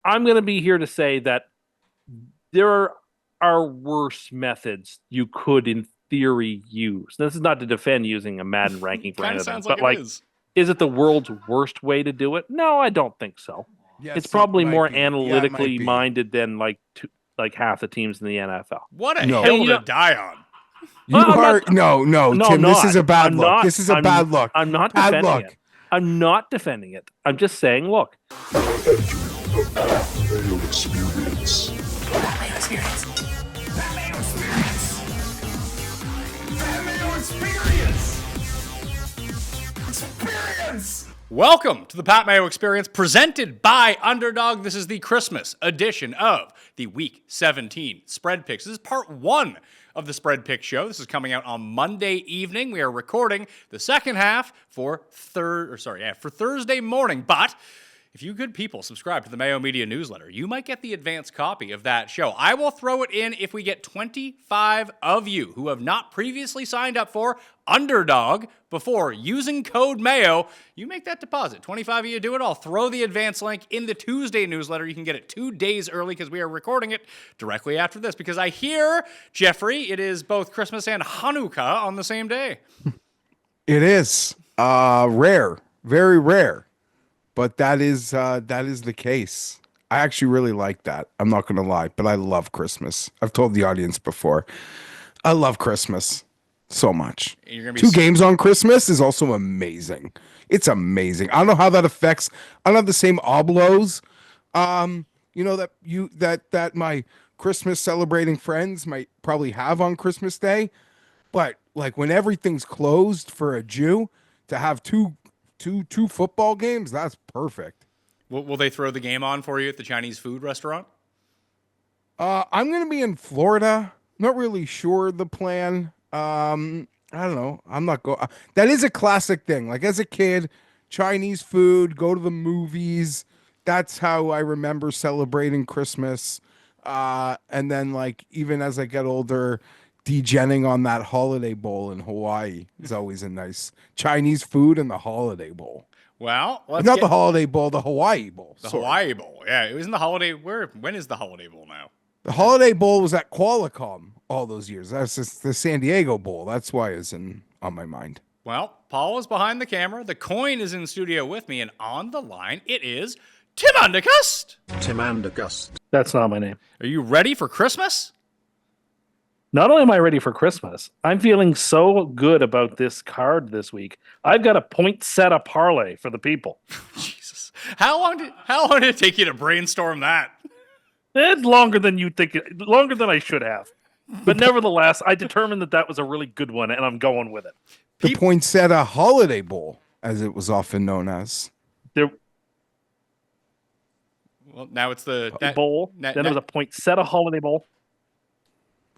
I'm going to be here to say that there are worse methods you could, in theory, use. This is not to defend using a Madden ranking for Kind of anything, sounds like but it like, is. is it the world's worst way to do it? No, I don't think so. It's Yes, it probably might more be. Yeah, it might analytically be. minded than like half the teams in the NFL. What a No. And hill you to know, die on. You I'm are not. no, No, I'm Tim. This is not. a bad I'm look. not. This is a bad look. I'm not Bad defending it. look. I'm not defending it. I'm just saying, look, Mayo experience. Mayo experience. Mayo experience. Mayo experience. Experience. Welcome to the Pat Mayo Experience, presented by Underdog. This is the Christmas edition of the Week 17 Spread Picks. This is part one of the Spread Pick Show. This is coming out on Monday evening. We are recording the second half for Thursday morning. But if you good people subscribe to the Mayo Media newsletter, you might get the advanced copy of that show. I will throw it in if we get 25 of you who have not previously signed up for Underdog before using code Mayo. You make that deposit. 25 of you do it. I'll throw the advanced link in the Tuesday newsletter. You can get it 2 days early because we are recording it directly after this. Because I hear, Jeffrey, it is both Christmas and Hanukkah on the same day. It is rare, very rare, but that is the case. I actually really like that. I'm not going to lie, but I love Christmas. I've told the audience before. I love Christmas so much. You're gonna be 2 games on Christmas is also amazing. It's amazing. I don't know how that affects. I don't have the same oblos. That my Christmas celebrating friends might probably have on Christmas Day, but like when everything's closed for a Jew to have two football games, that's perfect. Will they throw the game on for you at the Chinese food restaurant? I'm gonna be in Florida. Not really sure the plan. I don't know. I'm not going. That is a classic thing. Like as a kid, Chinese food, go to the movies. That's how I remember celebrating Christmas. And then like even as I get older, degenning on that holiday bowl in Hawaii is always a nice Chinese food and the holiday bowl. Well, Not the holiday bowl, the Hawaii bowl. The Hawaii Bowl. Yeah, it was in the holiday. When is the Holiday Bowl now? The holiday bowl was at Qualcomm all those years. That's just the San Diego Bowl. That's why it's on my mind. Well, Paul is behind the camera. The coin is in studio with me, and on the line it is Tim Undercust. Tim Andergust. that's not my name. Are you ready for Christmas? Not only am I ready for Christmas, I'm feeling so good about this card this week. I've got a poinsettia parlay for the people. Jesus, how long did it take you to brainstorm that? It's longer than you think, longer than I should have. But nevertheless, I determined that was a really good one, and I'm going with it. The Poinsettia Holiday Bowl, as it was often known as. There Well, now it's the bowl, then there was a poinsettia holiday bowl.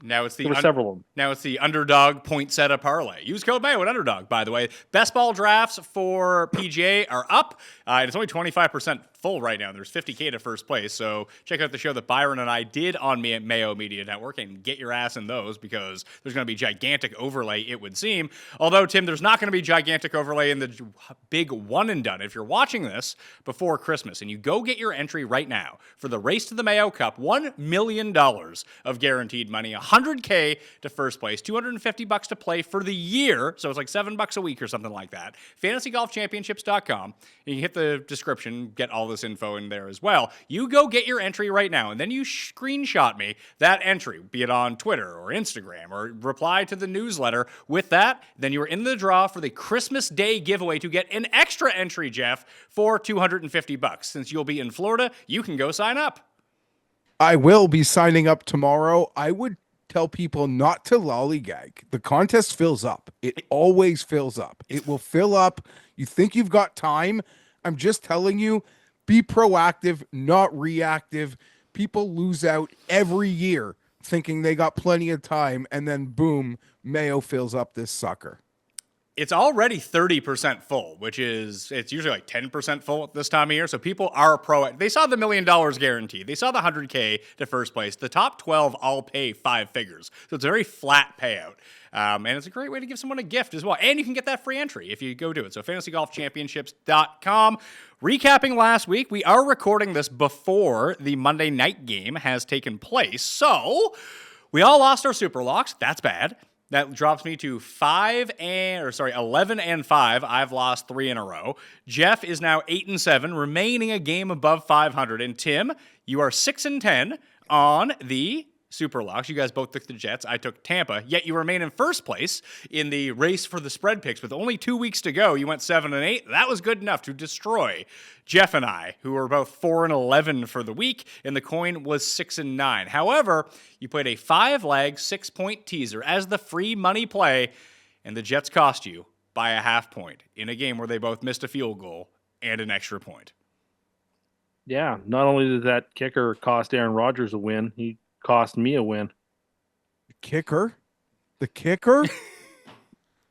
Now it's the There were several of them. Now it's the Underdog Poinsettia Parlay. Use code Mayo at Underdog, by the way. Best ball drafts for PGA are up. And it's only 25% full right now. There's 50K to first place. So check out the show that Byron and I did on Mayo Media Network and get your ass in those because there's going to be gigantic overlay, it would seem. Although, Tim, there's not going to be gigantic overlay in the big one and done. If you're watching this before Christmas and you go get your entry right now for the Race to the Mayo Cup, $1 million of guaranteed money, $100K to first place, $250 to play for the year. So it's like $7 a week or something like that. FantasyGolfChampionships.com. You can hit the description, get all this info in there as well. You go get your entry right now, and then you screenshot me that entry, be it on Twitter or Instagram, or reply to the newsletter with that. Then you're in the draw for the Christmas Day giveaway to get an extra entry, Geoff, for $250. Since you'll be in Florida, you can go sign up. I will be signing up tomorrow. I would tell people not to lollygag. The contest fills up. It always fills up. It will fill up. You think you've got time. I'm just telling you, be proactive, not reactive. People lose out every year thinking they got plenty of time, and then boom, Mayo fills up this sucker. It's already 30% full, which is, it's usually like 10% full at this time of year. So people are they saw the $1 million guarantee. They saw the 100K to first place. The top 12 all pay 5 figures. So it's a very flat payout. And it's a great way to give someone a gift as well. And you can get that free entry if you go do it. So fantasygolfchampionships.com. Recapping last week, we are recording this before the Monday night game has taken place. So we all lost our super locks. That's bad. That drops me to 11 and 5. I've lost 3 in a row. Geoff is now 8 and 7, remaining a game above 500. And Tim, you are 6 and 10 on the super locks. You guys both took the Jets. I took Tampa. Yet you remain in first place in the race for the spread picks. With only 2 weeks to go, you went 7 and 8. That was good enough to destroy Geoff and I, who were both 4 and 11 for the week, and the coin was 6 and 9. However, you played a 5-leg, 6-point teaser as the free money play, and the Jets cost you by a half point in a game where they both missed a field goal and an extra point. Yeah, not only did that kicker cost Aaron Rodgers a win, he cost me a win. The kicker?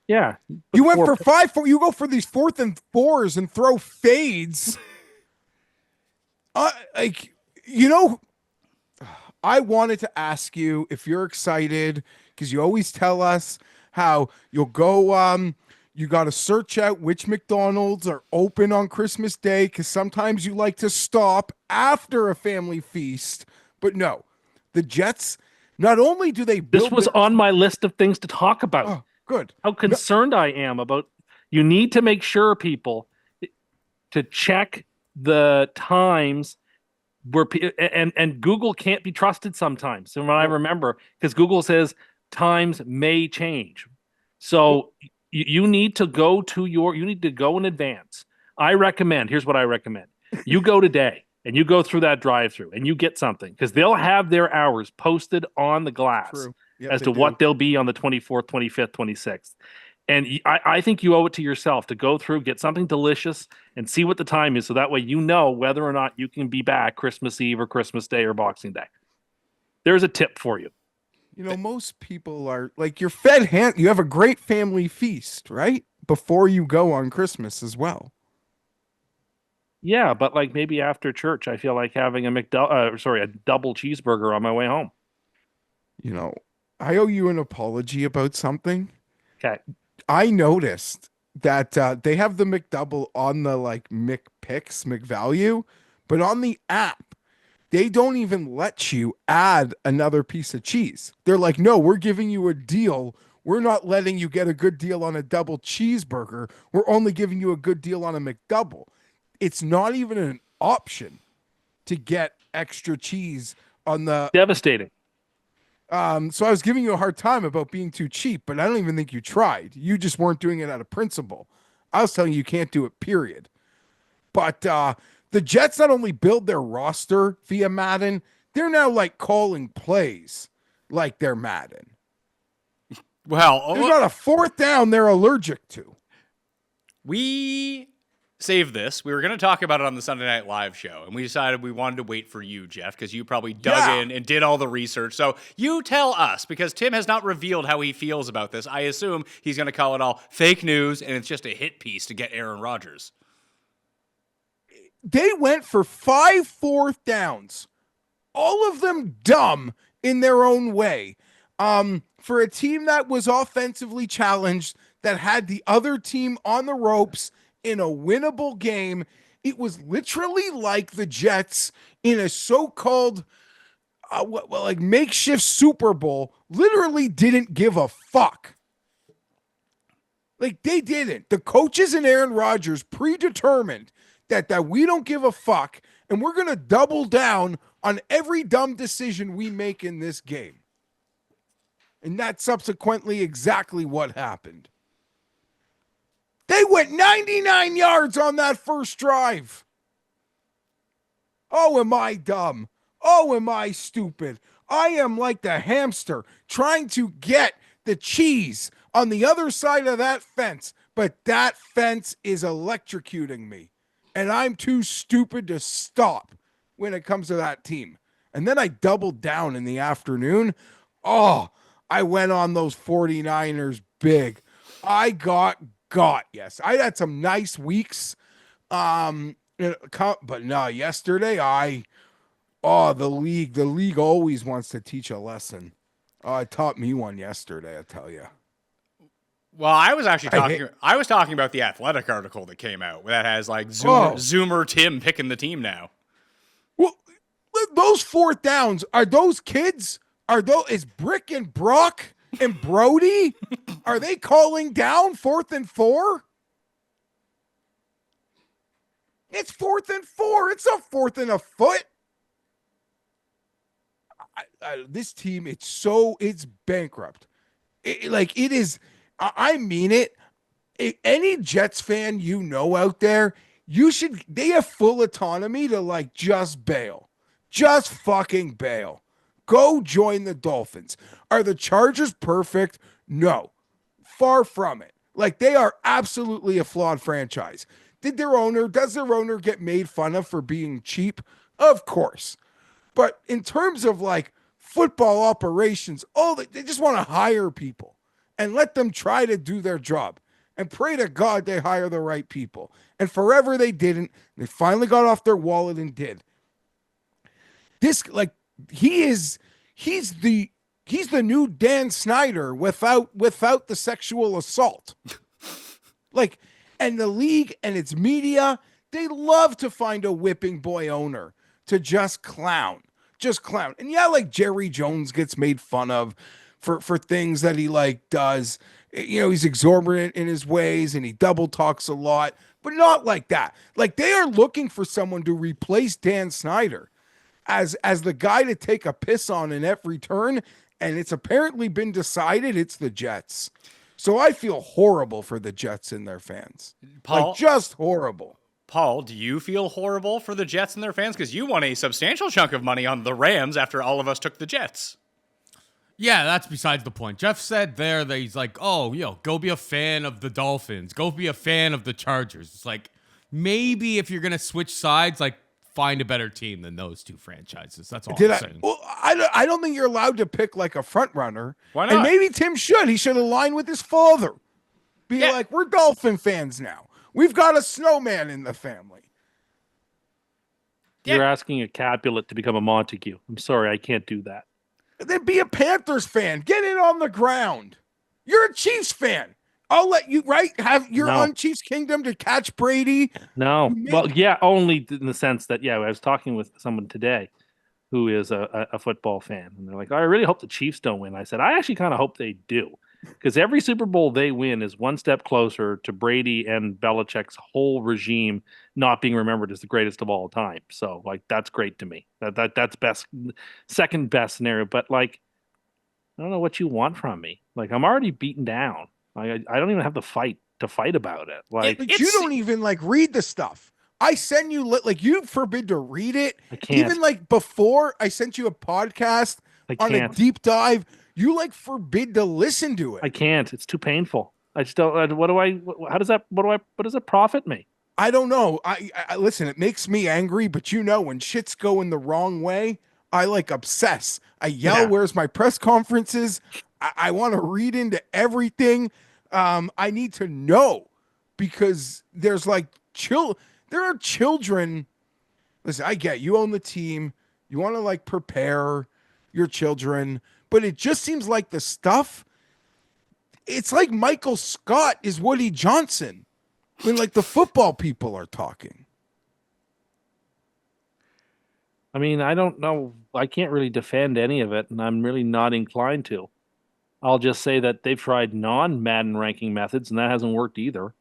Yeah. You went for 5-4. You go for these 4th and 4s and throw fades. I wanted to ask you if you're excited, because you always tell us how you'll go, you got to search out which McDonald's are open on Christmas Day, because sometimes you like to stop after a family feast. But no, the Jets, not only do they build... This was on my list of things to talk about. Oh, good. How concerned I am about... You need to make sure, people, to check the times where... And Google can't be trusted sometimes. And when I remember, because Google says times may change. So you need to go to you need to go in advance. Here's what I recommend. You go today. And you go through that drive-through and you get something, because they'll have their hours posted on the glass as to what they'll be on the 24th, 25th, 26th. And I think you owe it to yourself to go through, get something delicious, and see what the time is, so that way you know whether or not you can be back Christmas Eve or Christmas Day or Boxing Day. There's a tip for you. You know, most people are like, you're fed you have a great family feast, right? Before you go on Christmas as well. Yeah, but like maybe after church, I feel like having a double cheeseburger on my way home. You know, I owe you an apology about something. Okay. I noticed that they have the McDouble on the like McPicks, McValue, but on the app, they don't even let you add another piece of cheese. They're like, no, we're giving you a deal. We're not letting you get a good deal on a double cheeseburger. We're only giving you a good deal on a McDouble. It's not even an option to get extra cheese on the... Devastating. So I was giving you a hard time about being too cheap, but I don't even think you tried. You just weren't doing it out of principle. I was telling you can't do it, period. But the Jets not only build their roster via Madden, they're now like calling plays like they're Madden. Well, there's not a 4th down they're allergic to. We saved this. We were going to talk about it on the Sunday Night Live show, and we decided we wanted to wait for you, Geoff, because you probably dug in and did all the research. So you tell us, because Tim has not revealed how he feels about this. I assume he's going to call it all fake news, and it's just a hit piece to get Aaron Rodgers. They went for 5 4th downs, all of them dumb in their own way. For a team that was offensively challenged, that had the other team on the ropes in a winnable game, it was literally like the Jets in a so-called makeshift Super Bowl literally didn't give a fuck. Like, they didn't. The coaches and Aaron Rodgers predetermined that we don't give a fuck, and we're going to double down on every dumb decision we make in this game. And that's subsequently exactly what happened. They went 99 yards on that first drive. Oh, am I dumb? Oh, am I stupid? I am like the hamster trying to get the cheese on the other side of that fence, but that fence is electrocuting me, and I'm too stupid to stop when it comes to that team. And then I doubled down in the afternoon. Oh, I went on those 49ers big. I got, yes. I had some nice weeks. But no, yesterday the league always wants to teach a lesson. Oh, it taught me one yesterday, I tell you. Well, I was actually I hate- I was talking about the Athletic article that came out that has like Oh. Zoomer Tim picking the team now. Well, those fourth downs, are those kids? Is Brick and Brock and Brody? Are they calling down 4th and 4? It's 4th and 4. It's a 4th and a foot. This team, it's bankrupt. It is. I mean it. Any Jets fan out there, they have full autonomy to just bail. Just fucking bail. Go join the Dolphins. Are the Chargers perfect? No. Far from it. They are absolutely a flawed franchise. Does their owner get made fun of for being cheap? Of course. But in terms of football operations, they just want to hire people and let them try to do their job and pray to God they hire the right people. And forever they didn't. They finally got off their wallet and did. This he's the new Dan Snyder without the sexual assault. And the league and its media, they love to find a whipping boy owner to just clown. And yeah, Jerry Jones gets made fun of for things that he does. He's exorbitant in his ways and he double talks a lot, but not like that. They are looking for someone to replace Dan Snyder as the guy to take a piss on in every turn, and it's apparently been decided it's the Jets. So I feel horrible for the Jets and their fans. Paul, just horrible. Paul, do you feel horrible for the Jets and their fans? Because you won a substantial chunk of money on the Rams after all of us took the Jets. Yeah, that's besides the point. Geoff said there that he's go be a fan of the Dolphins. Go be a fan of the Chargers. It's maybe if you're going to switch sides, find a better team than those two franchises. That's all I'm saying. Well, I don't think you're allowed to pick a front runner. Why not? And maybe Tim should. He should align with his father. We're Dolphin fans now. We've got a snowman in the family. You're asking a Capulet to become a Montague. I'm sorry, I can't do that. Then be a Panthers fan. Get in on the ground. You're a Chiefs fan. I'll let you, you're on Chiefs Kingdom to catch Brady. No. Well, yeah, only in the sense that, I was talking with someone today who is a football fan. And they're like, I really hope the Chiefs don't win. I said, I actually kind of hope they do. Because every Super Bowl they win is one step closer to Brady and Belichick's whole regime not being remembered as the greatest of all time. So, that's great to me. That's second best scenario. But, I don't know what you want from me. I'm already beaten down. I don't even have to fight about it. You don't even read the stuff. I send you you forbid to read it. I can't. Even before I sent you a podcast on a deep dive, you forbid to listen to it. I can't. It's too painful. I just don't. How does that? What does it profit me? I don't know. I listen. It makes me angry, but when shit's going the wrong way, I obsess. I yell. Yeah. Where's my press conferences? I want to read into everything. I need to know because there's there are children. Listen, I get you own the team. You want to prepare your children, but it just seems like the stuff. It's like Michael Scott is Woody Johnson when the football people are talking. I mean, I don't know. I can't really defend any of it, and I'm really not inclined to. I'll just say that they've tried non-Madden ranking methods, and that hasn't worked either.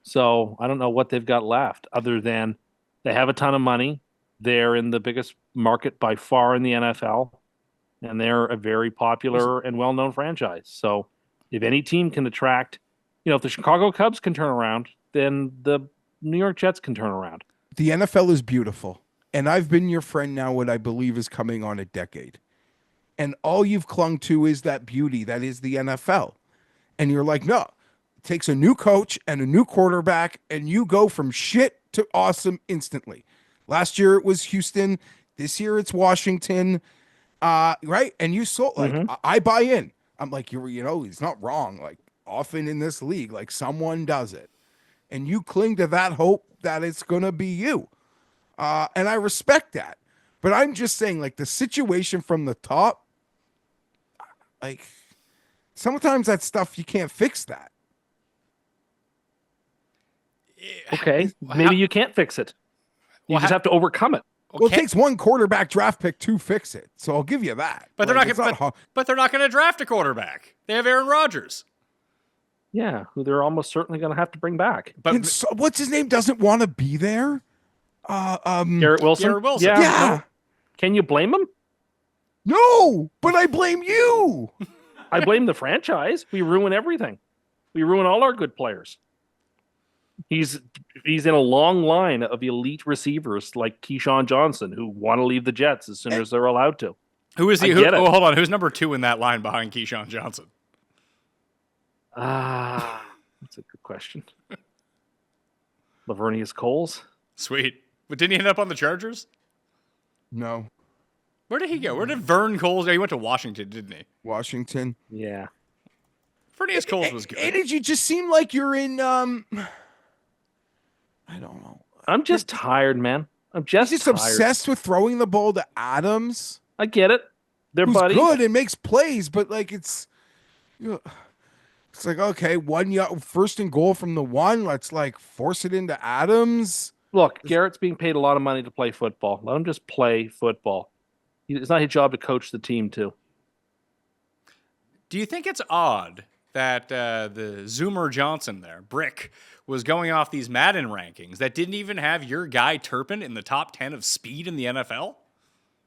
So I don't know what they've got left other than they have a ton of money. They're in the biggest market by far in the NFL, and they're a very popular and well-known franchise. So if any team can attract, if the Chicago Cubs can turn around, then the New York Jets can turn around. The NFL is beautiful, and I've been your friend now what I believe is coming on a decade. And all you've clung to is that beauty that is the NFL. And you're no, it takes a new coach and a new quarterback, and you go from shit to awesome instantly. Last year it was Houston. This year it's Washington. Right? And you saw I buy in. I'm he's not wrong. often in this league. Like someone does it. And you cling to that hope that it's going to be you. And I respect that. But I'm just saying, like, the situation from the top, like, sometimes that stuff, you can't fix that. Okay, maybe you can't fix it. You just have to overcome it. Well, it takes one quarterback draft pick to fix it. So I'll give you that. But they're but they're not going to draft a quarterback. They have Aaron Rodgers. Yeah, who they're almost certainly going to have to bring back. But so, what's his name doesn't want to be there? Garrett Wilson. Garrett Wilson. Yeah. No. Can you blame him? No, but I blame you. I blame the franchise. We ruin everything. We ruin all our good players. He's in a long line of elite receivers like Keyshawn Johnson who want to leave the Jets as soon as they're allowed to. Who is he? Oh, hold on. Who's number 2 in that line behind Keyshawn Johnson? That's a good question. Lavernius Coles. Sweet. But didn't he end up on the Chargers? No. Where did he go? Where did Vern Coles go? He went to Washington, didn't he? Washington. Yeah. Lavernius Coles was good. Did you just seem like you're in I don't know. I'm just tired, man. I'm just He's tired. obsessed with throwing the ball to Adams. I get it. They're who's buddies. good and makes plays, but like it's like, okay, 1 yard, first and goal from the 1. Let's like force it into Adams. Look, Garrett's being paid a lot of money to play football. Let him just play football. It's not his job to coach the team too. Do you think it's odd that the Zoomer Johnson there, Brick, was going off these Madden rankings that didn't even have your guy Turpin in the top 10 of speed in the NFL?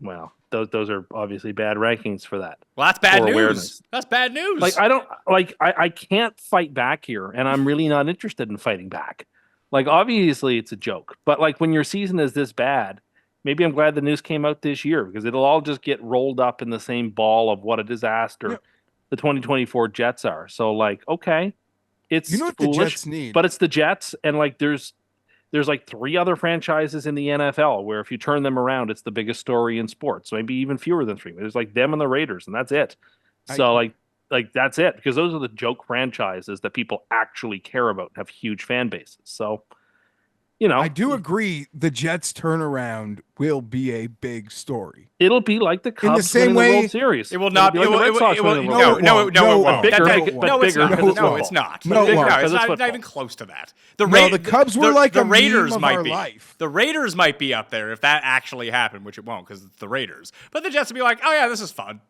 Well, those are obviously bad rankings for that. Well, that's bad news. Awareness. That's bad news. Like I can't fight back here, and I'm really not interested in fighting back. Like obviously it's a joke, but like when your season is this bad, maybe I'm glad the news came out this year because it'll all just get rolled up in the same ball of what a disaster the 2024 Jets are. So like, okay, it's what foolish, the Jets need, but it's the Jets, and like there's like 3 other franchises in the NFL where if you turn them around, it's the biggest story in sports. Maybe even fewer than 3. There's like them and the Raiders, and that's it. So like that's it, because those are the joke franchises that people actually care about and have huge fan bases. So, I do agree the Jets turnaround will be a big story. It'll be like the Cubs in the same winning way, the World Series. It will not be. Like the Red Sox winning the World Series. No, it won't. Bigger, No, it's not. No, it's not even close to that. The Cubs were like the a Raiders meme of might our be. life. The Raiders might be up there if that actually happened, which it won't because it's the Raiders. But the Jets will be like, oh yeah, this is fun,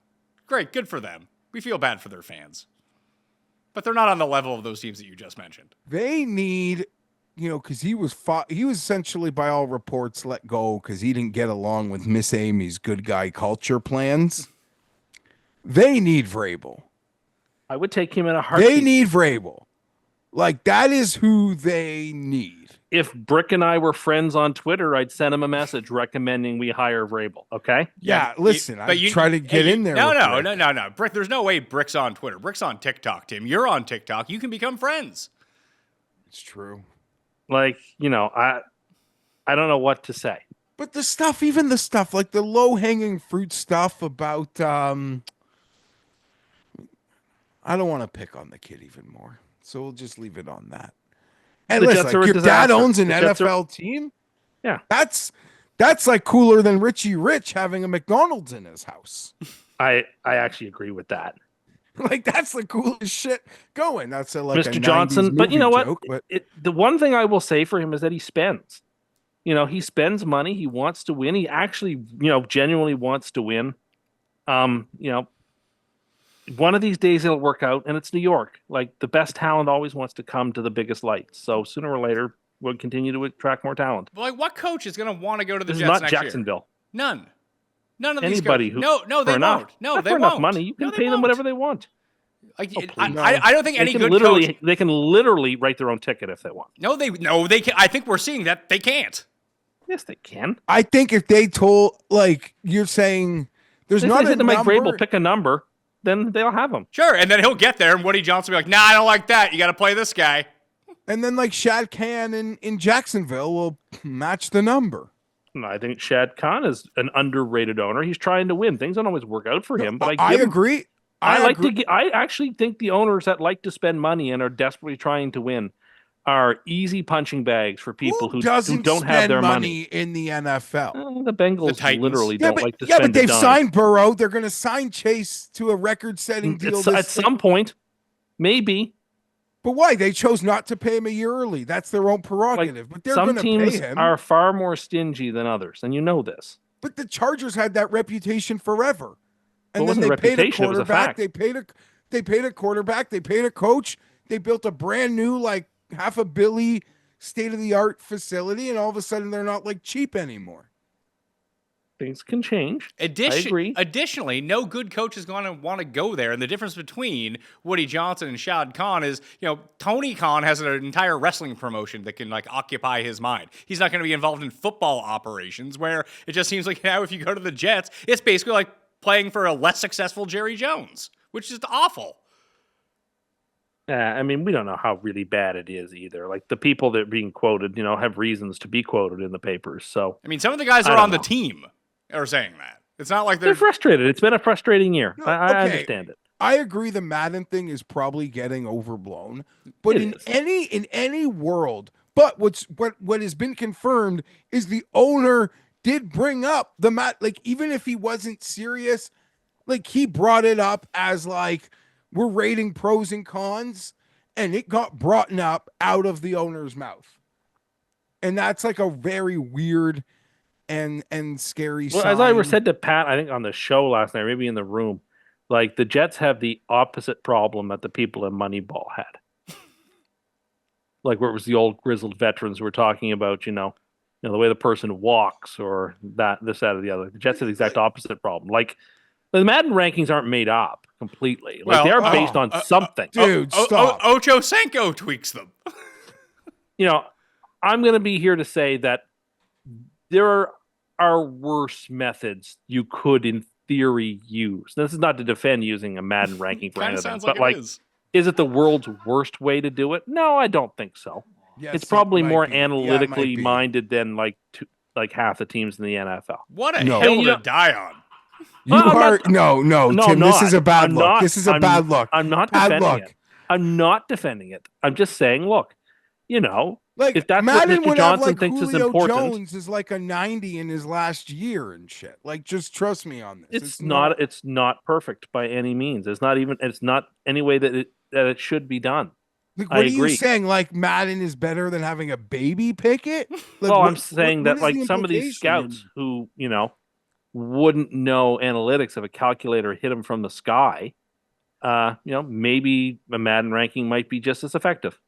great, good for them. We feel bad for their fans, but they're not on the level of those teams that you just mentioned. They need, because he was essentially, by all reports, let go because he didn't get along with Miss Amy's good guy culture plans. They need Vrabel. I would take him in a heartbeat. They need Vrabel. Like, that is who they need. If Brick and I were friends on Twitter, I'd send him a message recommending we hire Vrabel. Okay? Yeah, listen, I try to get in there. No. Brick, there's no way Brick's on Twitter. Brick's on TikTok, Tim. You're on TikTok. You can become friends. It's true. Like, I don't know what to say. But even the stuff, like the low-hanging fruit stuff about, I don't want to pick on the kid even more. So we'll just leave it on that. And listen, like, your dad owns an NFL team? Yeah. That's like cooler than Richie Rich having a McDonald's in his house. I actually agree with that. Like, that's the coolest shit going. That's Mr. Johnson. But you know what? Joke, the one thing I will say for him is that he spends. He spends money. He wants to win. He actually, genuinely wants to win. One of these days it'll work out, and it's New York. Like, the best talent always wants to come to the biggest lights. So sooner or later, we'll continue to attract more talent. But like, what coach is going to want to go to the This Jets is not next Jacksonville. Year? None of Anybody these coaches. No, they won't. No, they for won't. enough money, you can pay them whatever they want. Like, I don't think any good coach. They can literally write their own ticket if they want. No, they can. I think we're seeing that they can't. Yes, they can. I think if they told, like, you're saying, there's if not they a said to Mike number. Vrabel pick a number, then they'll have him. Sure, and then he'll get there, and Woody Johnson will be like, nah, I don't like that. You got to play this guy. And then, like, Shad Khan in Jacksonville will match the number. No, I think Shad Khan is an underrated owner. He's trying to win. Things don't always work out for him, but I agree. I actually think the owners that like to spend money and are desperately trying to win are easy punching bags for people who doesn't don't have spend their money in the NFL? The Bengals Titans. literally Yeah, don't like to but spend a they've dime. signed Burrow. They're going to sign Chase to a record-setting deal. At some point, maybe. But why? They chose not to pay him a year early. That's their own prerogative. But they're Some going to pay teams him. are far more stingy than others, and you know this. But the Chargers had that reputation forever. And It then wasn't they a paid a reputation, it was a quarterback. fact. They paid a quarterback. They paid a coach. They built a brand new, like half a billy state-of-the-art facility, and all of a sudden they're not like cheap anymore. Things can change. I agree. Additionally, no good coach is going to want to go there. And the difference between Woody Johnson and Shad Khan is, Tony Khan has an entire wrestling promotion that can occupy his mind. He's not going to be involved in football operations, where it just seems like now if you go to the Jets, it's basically like playing for a less successful Jerry Jones, which is awful. I mean, we don't know how really bad it is either. Like the people that are being quoted, have reasons to be quoted in the papers. So I mean, some of the guys that are on the team are saying that. It's not like they're frustrated. It's been a frustrating year. No, I understand it. I agree the Madden thing is probably getting overblown. But in any world, but what has been confirmed is the owner did bring up the like even if he wasn't serious, like he brought it up as like we're rating pros and cons, and it got brought up out of the owner's mouth. And that's like a very weird and scary sign. As I said to Pat, I think on the show last night, maybe in the room, like the Jets have the opposite problem that the people in Moneyball had. Like where it was the old grizzled veterans who were talking about, the way the person walks or this, that, or the other. The Jets have the exact opposite problem. Like the Madden rankings aren't made up completely. Like they are based on something. Dude, stop. Ocho Cinco tweaks them. I'm going to be here to say that there are worse methods you could, in theory, use. This is not to defend using a Madden ranking for anything, but is it the world's worst way to do it? No, I don't think so. Yes, it's probably more be. analytically minded than like half the teams in the NFL. What a hill to die on. Tim. This is a bad look. This is a bad look. I'm not defending it. I'm not defending it. I'm just saying, look, like if that's Madden what Mr. Johnson thinks Julio is important, Jones is like a 90 in his last year and shit. Like, just trust me on this. It's not perfect by any means. It's not any way that it should be done. Like, what are you saying? Like Madden is better than having a baby pick it? Like, I'm saying that like some of these scouts who wouldn't know analytics if a calculator hit them from the sky, maybe a Madden ranking might be just as effective.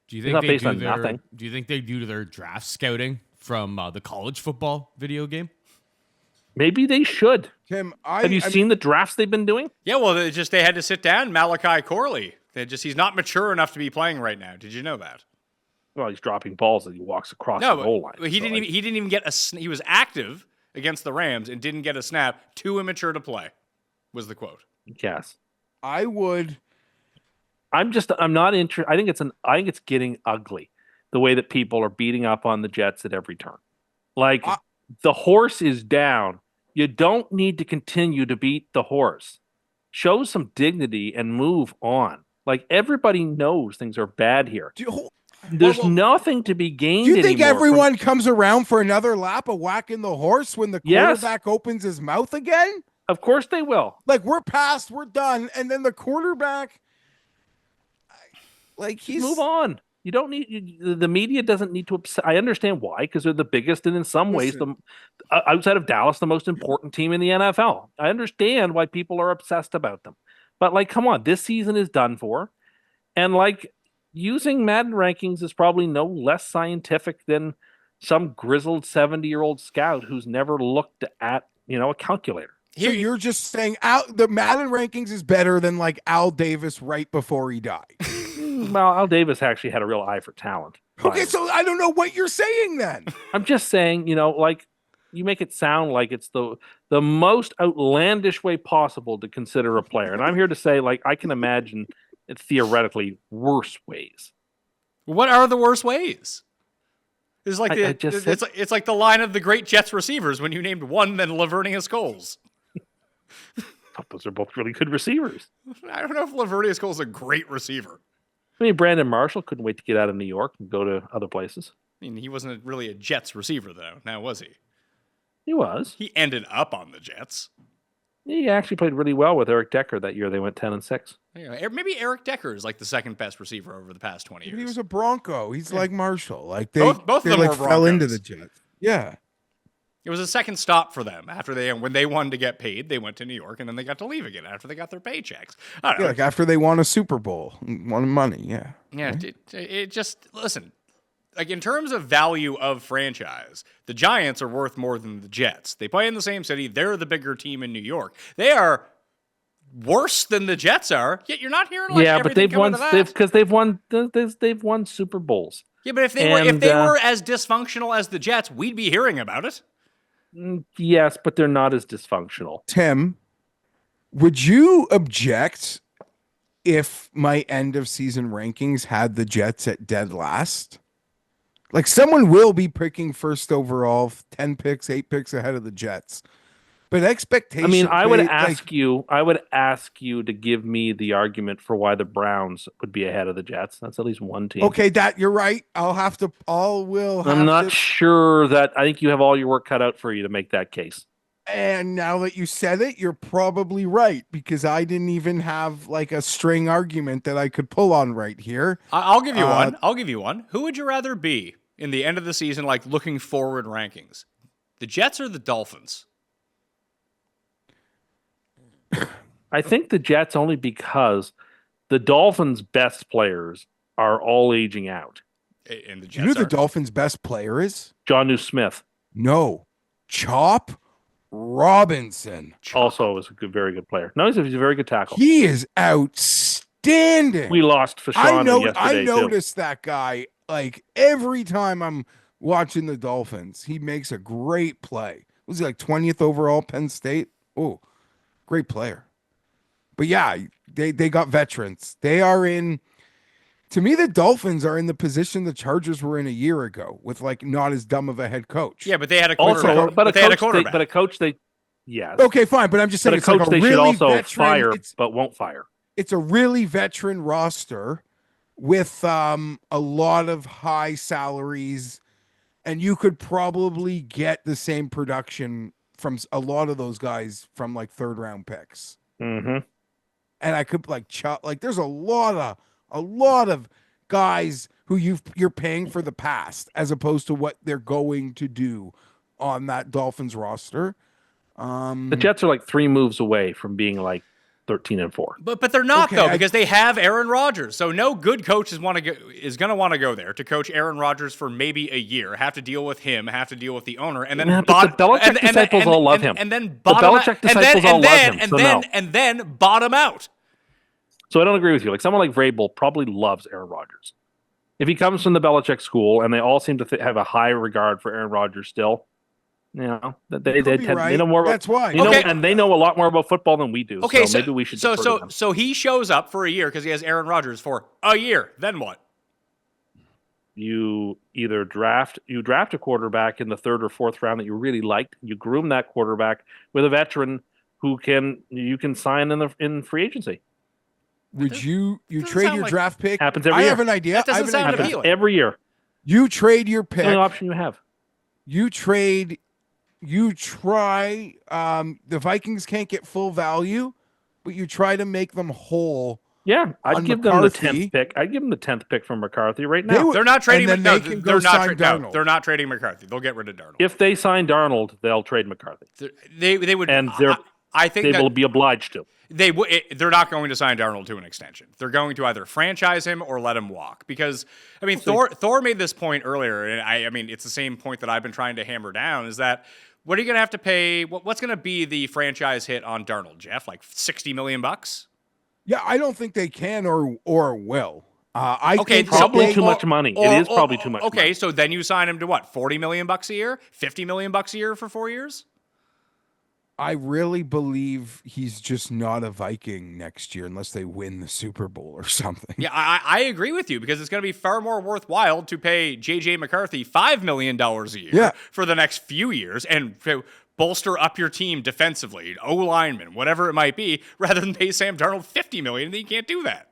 Do you think Do you think they do their draft scouting from the college football video game? Maybe they should. Tim, have you seen the drafts they've been doing? Yeah, well, they had to sit down Malachi Corley. He's not mature enough to be playing right now. Did you know that? Well, he's dropping balls as he walks across the goal line. He didn't even get he was active against the Rams and didn't get a snap. Too immature to play, was the quote. Yes. I'm not interested. I think it's getting ugly the way that people are beating up on the Jets at every turn. Like the horse is down. You don't need to continue to beat the horse. Show some dignity and move on. Like everybody knows things are bad here. There's nothing to be gained. Do you think anymore everyone comes around for another lap of whacking the horse when the quarterback opens his mouth again? Of course they will. Like we're done, and then the quarterback, move on. You don't need the media doesn't need to upset. I understand why, because they're the biggest and in some ways, outside of Dallas, the most important team in the NFL. I understand why people are obsessed about them, but come on, this season is done for, and using Madden rankings is probably no less scientific than some grizzled 70-year-old scout who's never looked at a calculator. So you're just saying the Madden rankings is better than Al Davis right before he died. Well, Al Davis actually had a real eye for talent. Okay, so I don't know what you're saying then. I'm just saying, you make it sound like it's the most outlandish way possible to consider a player. And I'm here to say, I can imagine theoretically worse ways. What are the worst ways? It's like it's like the line of the great Jets receivers when you named one, then Lavernia Skulls. Those are both really good receivers. I don't know if Lavernius Cole's a great receiver. I mean, Brandon Marshall couldn't wait to get out of New York and go to other places. I mean, he wasn't really a Jets receiver, though. Now, was he? He was. He ended up on the Jets. He actually played really well with Eric Decker that year. They went 10-6. Maybe Eric Decker is like the second best receiver over the past 20 years. He was a Bronco. He's like Marshall. Like Both of they them like were fell into Broncos. the Jets. Yeah. It was a second stop for them after when they wanted to get paid. They went to New York, and then they got to leave again after they got their paychecks. I don't know. Yeah, like after they won a Super Bowl, won money. Yeah. Yeah, it just listen. Like in terms of value of franchise, the Giants are worth more than the Jets. They play in the same city. They're the bigger team in New York. They are worse than the Jets are. Yet you're not hearing like Yeah, but they've won because they've won Super Bowls. Yeah, but if they were as dysfunctional as the Jets, we'd be hearing about it. Yes, but they're not as dysfunctional. Tim, would you object if my end of season rankings had the Jets at dead last? Like someone will be picking first overall, 10 picks, 8 picks ahead of the Jets. But expectation. I mean, I would ask you to give me the argument for why the Browns would be ahead of the Jets. That's at least one team. Okay, that you're right. I'm not sure that I think you have all your work cut out for you to make that case. And now that you said it, you're probably right because I didn't even have like a string argument that I could pull on right here. I'll give you one. I'll give you one. Who would you rather be in the end of the season, like looking forward rankings? The Jets or the Dolphins? I think the Jets only because the Dolphins' best players are all aging out. And the Jets You know who the Dolphins' best player is? John Smith No. Chop Robinson. also is a very good player. No, he's a very good tackle. He is outstanding. We lost Fashawn yesterday. I noticed that guy like every time I'm watching the Dolphins. He makes a great play. Was he like 20th overall Penn State? Oh, great player. But yeah, they got veterans. They are in. To me, the Dolphins are in the position the Chargers were in a year ago, with like not as dumb of a head coach. Yeah, but they had a quarterback. Also, but they had a quarterback. But a coach, yes. Okay, fine. But I'm just saying, But a it's like coach a they should really also veteran, fire, but won't fire. It's a really veteran roster with a lot of high salaries, and you could probably get the same production from a lot of those guys from like third round picks. Mm-hmm. And I could there's a lot of guys who you're paying for the past as opposed to what they're going to do on that Dolphins roster. The Jets are like 3 moves away from being like 13-4. But they're not Okay, though because they have Aaron Rodgers. So no good coach is going to want to go there to coach Aaron Rodgers for maybe a year. Have to deal with him. Have to deal with the owner, and then Yeah, but the Belichick disciples all love him. And then The bottom Belichick disciples all love him, so no. and then bottom out. So I don't agree with you. Like someone like Vrabel probably loves Aaron Rodgers. If he comes from the Belichick school, and they all seem to have a high regard for Aaron Rodgers still, they know more. About, That's why. And they know a lot more about football than we do. Okay, so maybe we should. So he shows up for a year because he has Aaron Rodgers for a year. Then what? You either draft a quarterback in the 3rd or 4th round that you really liked. You groom that quarterback with a veteran who you can sign in free agency. Would you trade your draft pick? Happens every year. I have an idea. That doesn't sound Happens appealing. every year. You trade your pick. The only option you have. You try. The Vikings can't get full value, but you try to make them whole. Yeah, I'd on give them the McCarthy. 10th pick. I'd give them the 10th pick from McCarthy right now. They're not trading. And then they can go sign Darnold. They're not trading McCarthy. They'll get rid of Darnold. If they sign Darnold, they'll trade McCarthy, They would, and I think they that will be obliged to. They're not going to sign Darnold to an extension. They're going to either franchise him or let him walk. Because I mean, Thor made this point earlier, and I mean, it's the same point that I've been trying to hammer down. Is that what are you going to have to pay? What's going to be the franchise hit on Darnold, Geoff? Like $60 million? Yeah, I don't think they can or will. I Okay, think Probably too much money. It is probably too much. Okay, money. so then you sign him to what? $40 million a year? $50 million a year for 4 years? I really believe he's just not a Viking next year unless they win the Super Bowl or something. Yeah, I agree with you because it's going to be far more worthwhile to pay J.J. McCarthy $5 million a year for the next few years and to bolster up your team defensively, O-lineman, whatever it might be, rather than pay Sam Darnold $50 million, and he can't do that.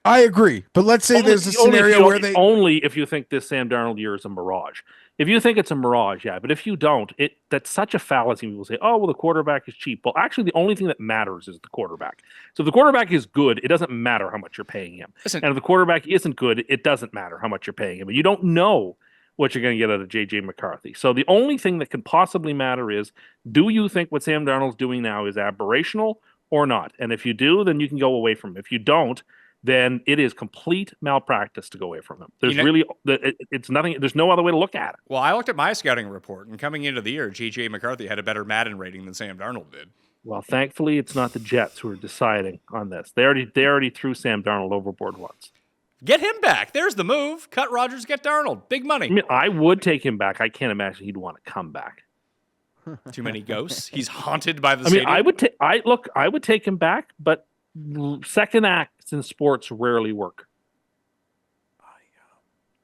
I agree, but let's say there's a scenario where they only if you think this Sam Darnold year is a mirage. If you think it's a mirage, yeah, but if you don't, that's such a fallacy. People say, "Oh, well, the quarterback is cheap." Well, actually, the only thing that matters is the quarterback. So if the quarterback is good, it doesn't matter how much you're paying him. Listen, and if the quarterback isn't good, it doesn't matter how much you're paying him. And you don't know what you're going to get out of J.J. McCarthy. So the only thing that can possibly matter is, do you think what Sam Darnold's doing now is aberrational or not? And if you do, then you can go away from him. If you don't, then it is complete malpractice to go away from him. There's it's nothing. There's no other way to look at it. Well, I looked at my scouting report, and coming into the year, J.J. McCarthy had a better Madden rating than Sam Darnold did. Well, thankfully, it's not the Jets who are deciding on this. They already threw Sam Darnold overboard once. Get him back. There's the move. Cut Rodgers, get Darnold. Big money. I mean, I would take him back. I can't imagine he'd want to come back. Too many ghosts. He's haunted by the. I mean, I would take him back, but second acts in sports rarely work.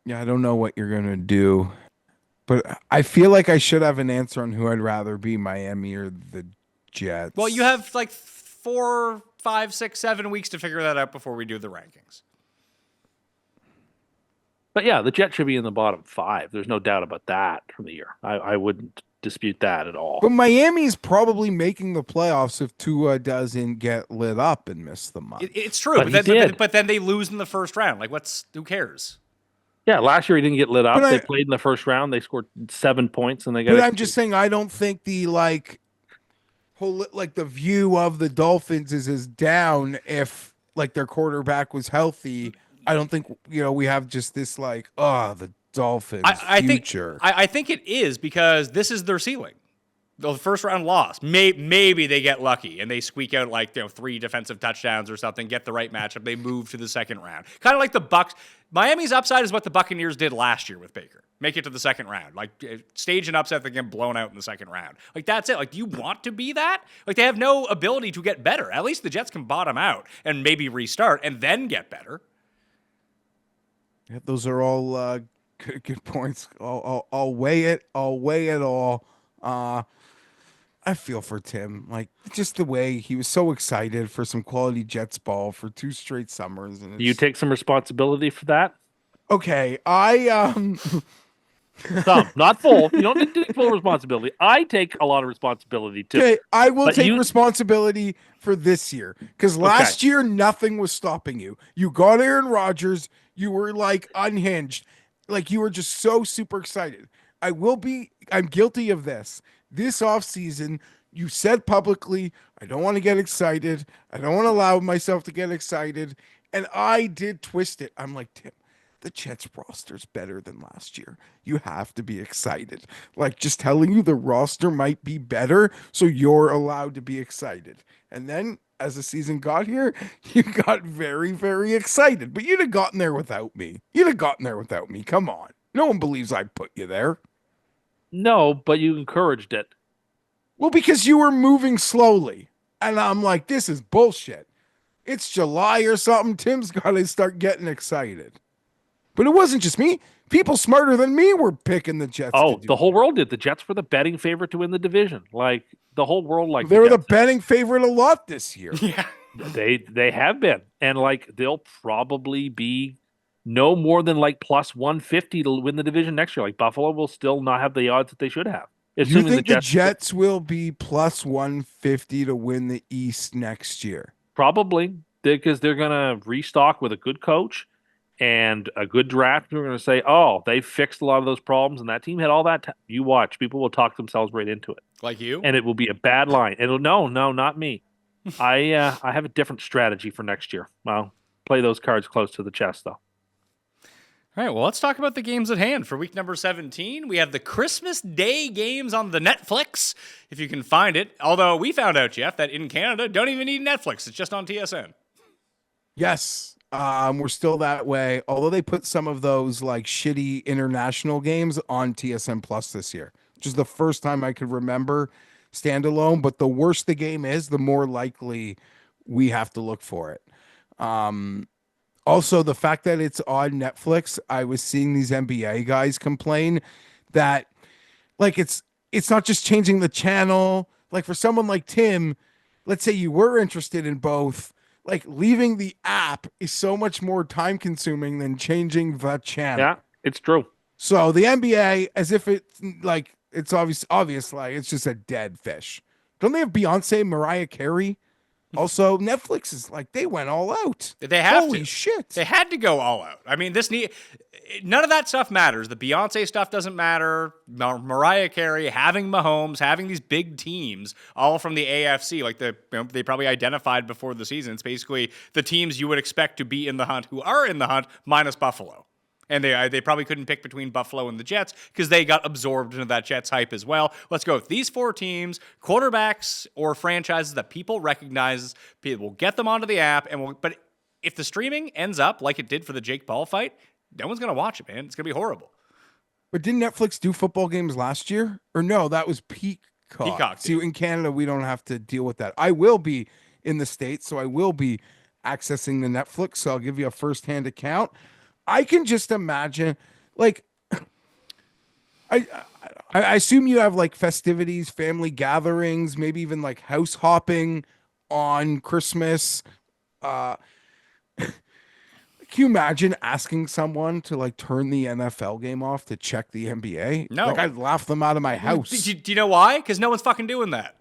Yeah, I don't know what you're gonna do, but I feel like I should have an answer on who I'd rather be, Miami or the Jets. Well, you have like 4, 5, 6, 7 weeks to figure that out before we do the rankings. But yeah, the Jets should be in the bottom 5. There's no doubt about that from the year. I wouldn't dispute that at all. But Miami's probably making the playoffs if Tua doesn't get lit up and miss the month. It's true, but then they lose in the first round. Like, who cares? Yeah, last year he didn't get lit up. They played in the first round. They scored 7 points, and they got. But I'm just saying, I don't think the whole the view of the Dolphins is as down if their quarterback was healthy. I don't think we have just this the Dolphins future. I think it is because this is their ceiling. The first round loss. Maybe they get lucky and they squeak out 3 defensive touchdowns or something, get the right matchup. They move to the second round. Kind of like the Bucs. Miami's upside is what the Buccaneers did last year with Baker. Make it to the second round. Stage an upset that get blown out in the second round. That's it. Do you want to be that? They have no ability to get better. At least the Jets can bottom out and maybe restart and then get better. Yeah, those are all good points. I'll weigh it. I'll weigh it all. I feel for Tim, just the way he was so excited for some quality Jets ball for 2 straight summers. And you take some responsibility for that. Okay, Some, not full. You don't need to take full responsibility. I take a lot of responsibility too. Okay, I will take responsibility for this year because last year nothing was stopping you. You got Aaron Rodgers. You were unhinged. You were just so super excited. I'm guilty of this. This offseason, you said publicly, I don't want to get excited. I don't want to allow myself to get excited. And I did twist it. I'm like, Tim, the Jets roster's better than last year. You have to be excited. Just telling you the roster might be better, so you're allowed to be excited. And then as the season got here, you got very, very excited. But you'd have gotten there without me. Come on. No one believes I put you there. No, but you encouraged it. Well, because you were moving slowly. And I'm like, this is bullshit. It's July or something. Tim's got to start getting excited. But it wasn't just me. People smarter than me were picking the Jets. Oh, the whole world did. The Jets were the betting favorite to win the division. The whole world they were the betting favorite a lot this year. Yeah. They have been. And they'll probably be no more than plus 150 to win the division next year. Buffalo will still not have the odds that they should have. You think the Jets will be plus 150 to win the East next year? Probably, because they're going to restock with a good coach and a good draft. We're going to say, oh, they fixed a lot of those problems, and that team had all that. You watch. People will talk themselves right into it. Like you? And it will be a bad line. No, not me. I have a different strategy for next year. Well, play those cards close to the chest, though. All right, well, let's talk about the games at hand. For week number 17, we have the Christmas Day games on the Netflix, if you can find it. Although we found out, Geoff, that in Canada, don't even need Netflix. It's just on TSN. Yes, we're still that way. Although they put some of those shitty international games on TSN Plus this year, which is the first time I could remember standalone, but the worse the game is, the more likely we have to look for it. Also, the fact that it's on Netflix, I was seeing these NBA guys complain that like it's not just changing the channel. Like for someone like Tim, let's say you were interested in both, like leaving the app is so much more time consuming than changing the channel. Yeah, it's true. So the NBA, as if it's like it's obvious, like it's just a dead fish. Don't they have Beyonce, Mariah Carey? Also, Netflix is like they went all out. They have Holy to. shit. They had to go all out. I mean, none of that stuff matters. The Beyonce stuff doesn't matter. Mariah Carey, having Mahomes, having these big teams, all from the AFC, like they probably identified before the season. It's basically the teams you would expect to be in the hunt who are in the hunt, minus Buffalo. And they probably couldn't pick between Buffalo and the Jets because they got absorbed into that Jets hype as well. Let's go with these 4 teams, quarterbacks or franchises that people recognize. People will get them onto the app. But if the streaming ends up like it did for the Jake Paul fight, no one's going to watch it, man. It's going to be horrible. But didn't Netflix do football games last year? Or no, that was Peacock. Peacock, See, in Canada, we don't have to deal with that. I will be in the States, so I will be accessing the Netflix. So I'll give you a firsthand account. I can just imagine, like, I assume you have like festivities, family gatherings, maybe even like house hopping on Christmas. Can you imagine asking someone to like turn the NFL game off to check the NBA? No. Like I'd laugh them out of my house. Do you know why? Because no one's fucking doing that.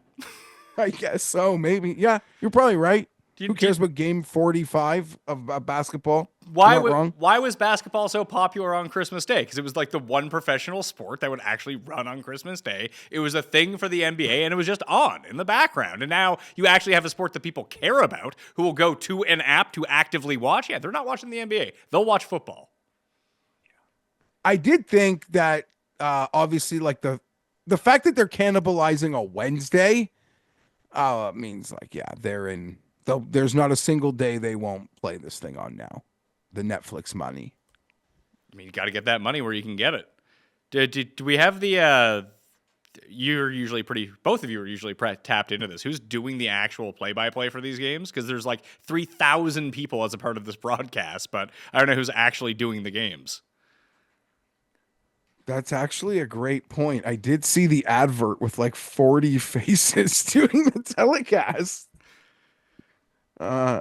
I guess so, maybe. Yeah, you're probably right. Do you- Who cares about game 45 of basketball? Why Not wrong. why was basketball so popular on Christmas Day? Because it was like the one professional sport that would actually run on Christmas Day. It was a thing for the NBA, and it was just on in the background. And now you actually have a sport that people care about who will go to an app to actively watch. Yeah, they're not watching the NBA. They'll watch football. I did think that obviously like the fact that they're cannibalizing a Wednesday means like, yeah, there's not a single day they won't play this thing on now. The Netflix money. I mean, you got to get that money where you can get it. Do we have the? You're usually both of you are usually tapped into this. Who's doing the actual play-by-play for these games? Because there's like 3,000 people as a part of this broadcast, but I don't know who's actually doing the games. That's actually a great point. I did see the advert with like 40 faces doing the telecast. I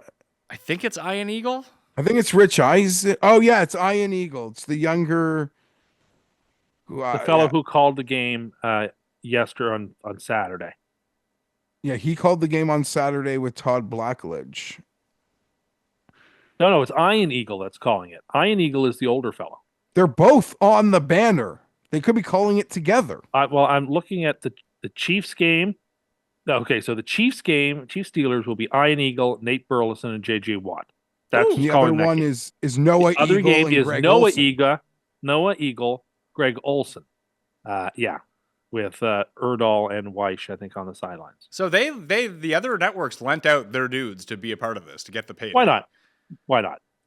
think it's Iron Eagle. I think it's Rich Eisen. Oh yeah, it's Ian Eagle. It's the younger, The fellow who called the game yesterday on Saturday. Yeah, he called the game on Saturday with Todd Blackledge. No, it's Iron Eagle that's calling it. Iron Eagle is the older fellow. They're both on the banner. They could be calling it together. Well, I'm looking at the Chiefs game. Okay, so the Chiefs game, Chiefs Steelers will be Iron Eagle, Nate Burleson, and J.J. Watt. That's who's The calling other that one game. is Noah The other Eagle game and is Greg Noah Olsen. Eagle, Greg Olson. With Erdahl and Weish, I think, on the sidelines. So the other networks lent out their dudes to be a part of this to get the pay. Why not?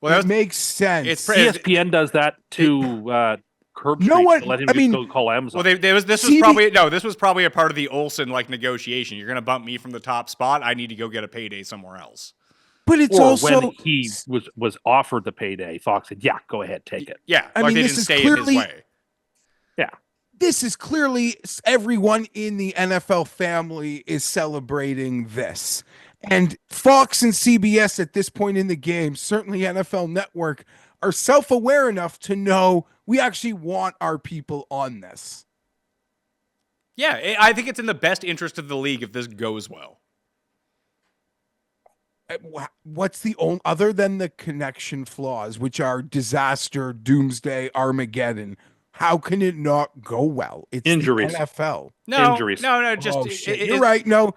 Well, It makes sense. It's ESPN does that to Curb No Street one- to let him I just mean- go call Amazon. Well, this was probably a part of the Olsen like negotiation. You're gonna bump me from the top spot. I need to go get a payday somewhere else. but it's or also when he was offered the payday, Fox said, "Yeah, go ahead, take it." Yeah, I like mean, they this didn't is stay in his clearly- way. Yeah, this is clearly everyone in the NFL family is celebrating this. And Fox and CBS at this point in the game, certainly NFL Network, are self-aware enough to know we actually want our people on this. Yeah, I think it's in the best interest of the league if this goes well. What's the only, other than the connection flaws, which are disaster, doomsday, Armageddon, how can it not go well? It's Injuries. the NFL. No, Injuries. no, just Oh, shit. You're right. No,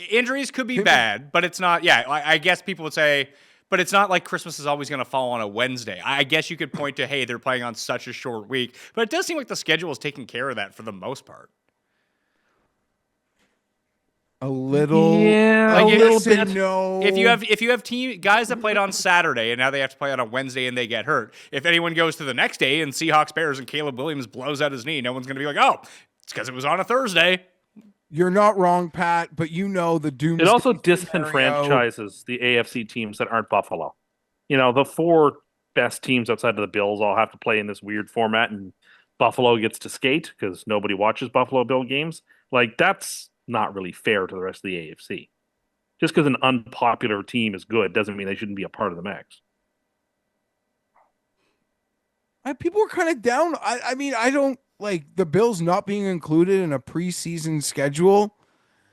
Injuries could be bad, but it's not. Yeah, I guess people would say, but it's not like Christmas is always going to fall on a Wednesday. I guess you could point to, hey, they're playing on such a short week, but it does seem like the schedule is taking care of that for the most part. a little, Yeah, a like little it's- bit. No, If you have team guys that played on Saturday and now they have to play on a Wednesday and they get hurt, if anyone goes to the next day and Seahawks Bears and Caleb Williams blows out his knee, no one's going to be like, oh, it's because it was on a Thursday. You're not wrong, Pat, but you know the doomsday It also scenario. disenfranchises the AFC teams that aren't Buffalo. The four best teams outside of the Bills all have to play in this weird format, and Buffalo gets to skate because nobody watches Buffalo Bill games. Like, that's not really fair to the rest of the AFC. Just because an unpopular team is good doesn't mean they shouldn't be a part of the mix. People were kind of down. I mean, I don't like the Bills not being included in a preseason schedule.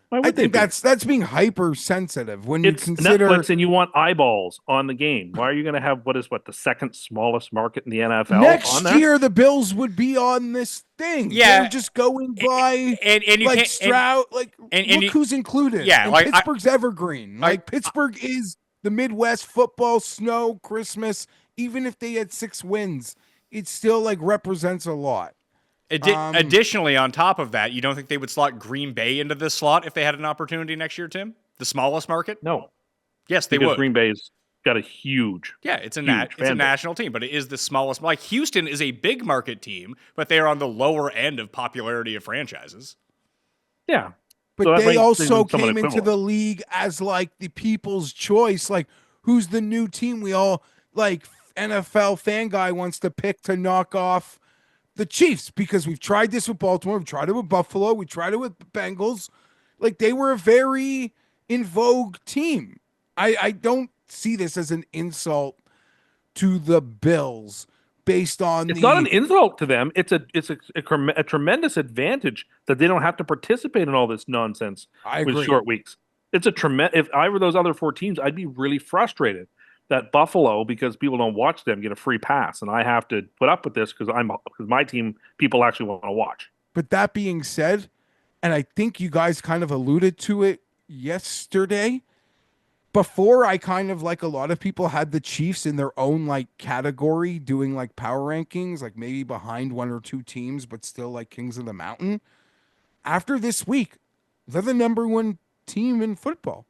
Why would I they think be? that's being hypersensitive when It's you consider Netflix and you want eyeballs on the game. Why are you going to have the second smallest market in the NFL on next there? year the Bills would be on this thing. Yeah. They're just going by And you like can't Stroud. Like and look you- who's included. Yeah, and like, Pittsburgh's evergreen. Like Pittsburgh is the Midwest football, snow, Christmas. Even if they had 6 wins, it still like represents a lot. Additionally, on top of that, you don't think they would slot Green Bay into this slot if they had an opportunity next year, Tim? The smallest market? No, Yes, they because would. Green Bay's got a huge. Yeah, it's a huge it's a fan base. national team, but it is the smallest. Like Houston is a big market team, but they are on the lower end of popularity of franchises. Yeah, But So that they brings also things somewhat came into equivalent. the league as like the people's choice. Like, who's the new team we all like? NFL fan guy wants to pick to knock off the Chiefs because we've tried this with Baltimore, we've tried it with Buffalo, we tried it with the Bengals. Like, they were a very in vogue team. I don't see this as an insult to the Bills based on it's the not an insult to them. It's a tremendous advantage that they don't have to participate in all this nonsense I with agree. short weeks. It's a tremendous. If I were those other 4 teams, I'd be really frustrated that Buffalo, because people don't watch them, get a free pass, and I have to put up with this because my team people actually want to watch. But that being said, and I think you guys kind of alluded to it yesterday, before I kind of like a lot of people had the Chiefs in their own like category doing like power rankings, like maybe behind 1 or 2 teams, but still like Kings of the Mountain. After this week, they're the number 1 team in football.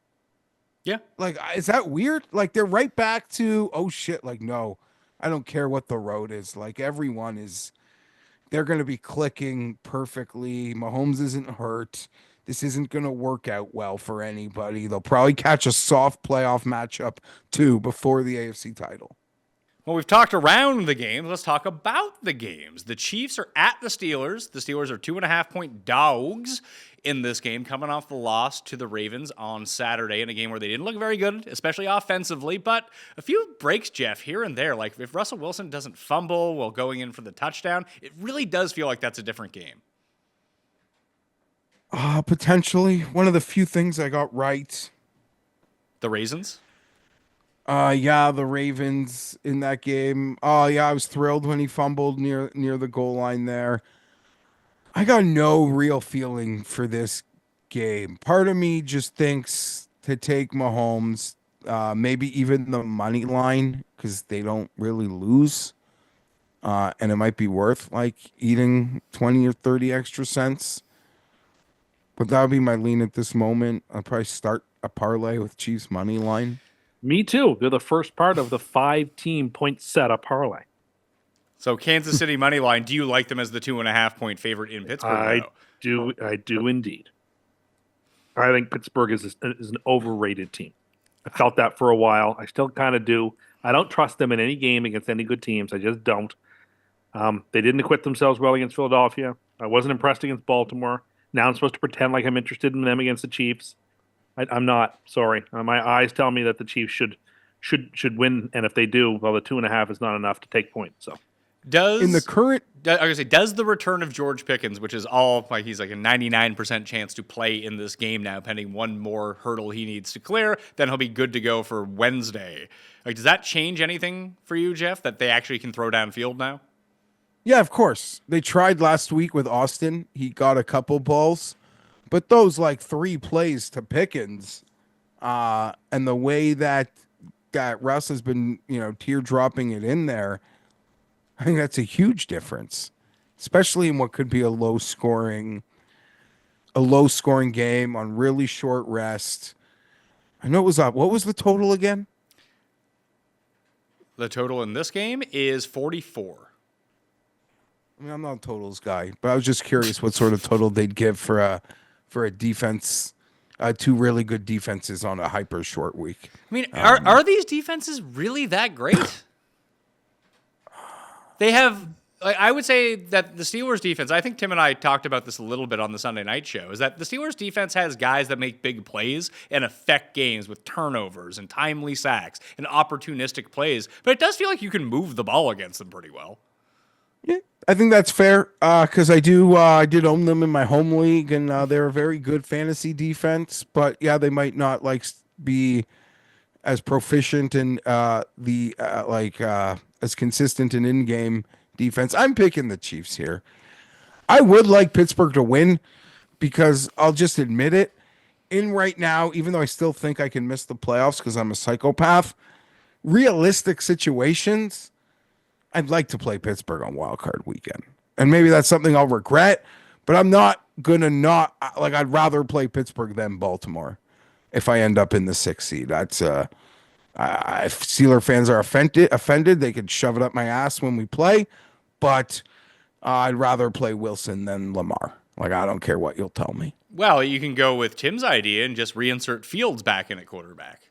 Yeah. Like, is that weird? Like, they're right back to, oh shit, like, no, I don't care what the road is. Like, everyone is, they're going to be clicking perfectly. Mahomes isn't hurt. This isn't going to work out well for anybody. They'll probably catch a soft playoff matchup too before the AFC title. Well, we've talked around the games. Let's talk about the games. The Chiefs are at the Steelers. The Steelers are 2.5-point dogs in this game, coming off the loss to the Ravens on Saturday in a game where they didn't look very good, especially offensively, but a few breaks, Geoff, here and there. Like, if Russell Wilson doesn't fumble while going in for the touchdown, it really does feel like that's a different game. Potentially one of the few things I got right. The Raisins? Yeah, the Ravens in that game. Oh yeah, I was thrilled when he fumbled near the goal line there. I got no real feeling for this game. Part of me just thinks to take Mahomes, maybe even the money line because they don't really lose, and it might be worth like eating 20 or 30 extra cents. But that would be my lean at this moment. I'll probably start a parlay with Chiefs money line. Me too. They're the first part of the 5-team point setup parlay. So Kansas City money line, do you like them as the 2.5-point favorite in Pittsburgh? I do indeed. I think Pittsburgh is an overrated team. I felt that for a while. I still kind of do. I don't trust them in any game against any good teams. I just don't. They didn't acquit themselves well against Philadelphia. I wasn't impressed against Baltimore. Now I'm supposed to pretend like I'm interested in them against the Chiefs. I'm not. Sorry. My eyes tell me that the Chiefs should win, and if they do, well, the 2.5 is not enough to take points. So Does In the current I was gonna say, does the return of George Pickens, which is all like he's like a 99% chance to play in this game now, pending one more hurdle he needs to clear, then he'll be good to go for Wednesday. Like, does that change anything for you, Geoff, that they actually can throw downfield now? Yeah, of course. They tried last week with Austin. He got a couple balls, but those like 3 plays to Pickens, and the way that Russ has been, tear dropping it in there, I think that's a huge difference, especially in what could be a low scoring game on really short rest. I know it was up. What was the total again? The total in this game is 44. I mean, I'm not a totals guy, but I was just curious what sort of total they'd give for for a defense, two really good defenses on a hyper short week. I mean, are these defenses really that great? They have, like, I would say that the Steelers defense, I think Tim and I talked about this a little bit on the Sunday night show, is that the Steelers defense has guys that make big plays and affect games with turnovers and timely sacks and opportunistic plays, but it does feel like you can move the ball against them pretty well. Yeah, I think that's fair because I did own them in my home league, and they're a very good fantasy defense. But yeah, they might not be as proficient in as consistent in in-game defense. I'm picking the Chiefs here. I would like Pittsburgh to win because I'll just admit it. In right now, even though I still think I can miss the playoffs because I'm a psychopath, realistic situations, I'd like to play Pittsburgh on Wild Card Weekend. And maybe that's something I'll regret, but I'm not going to I'd rather play Pittsburgh than Baltimore if I end up in the 6th seed. That's if Steeler fans are offended, they could shove it up my ass when we play, but I'd rather play Wilson than Lamar. Like, I don't care what you'll tell me. Well, you can go with Tim's idea and just reinsert Fields back in at quarterback.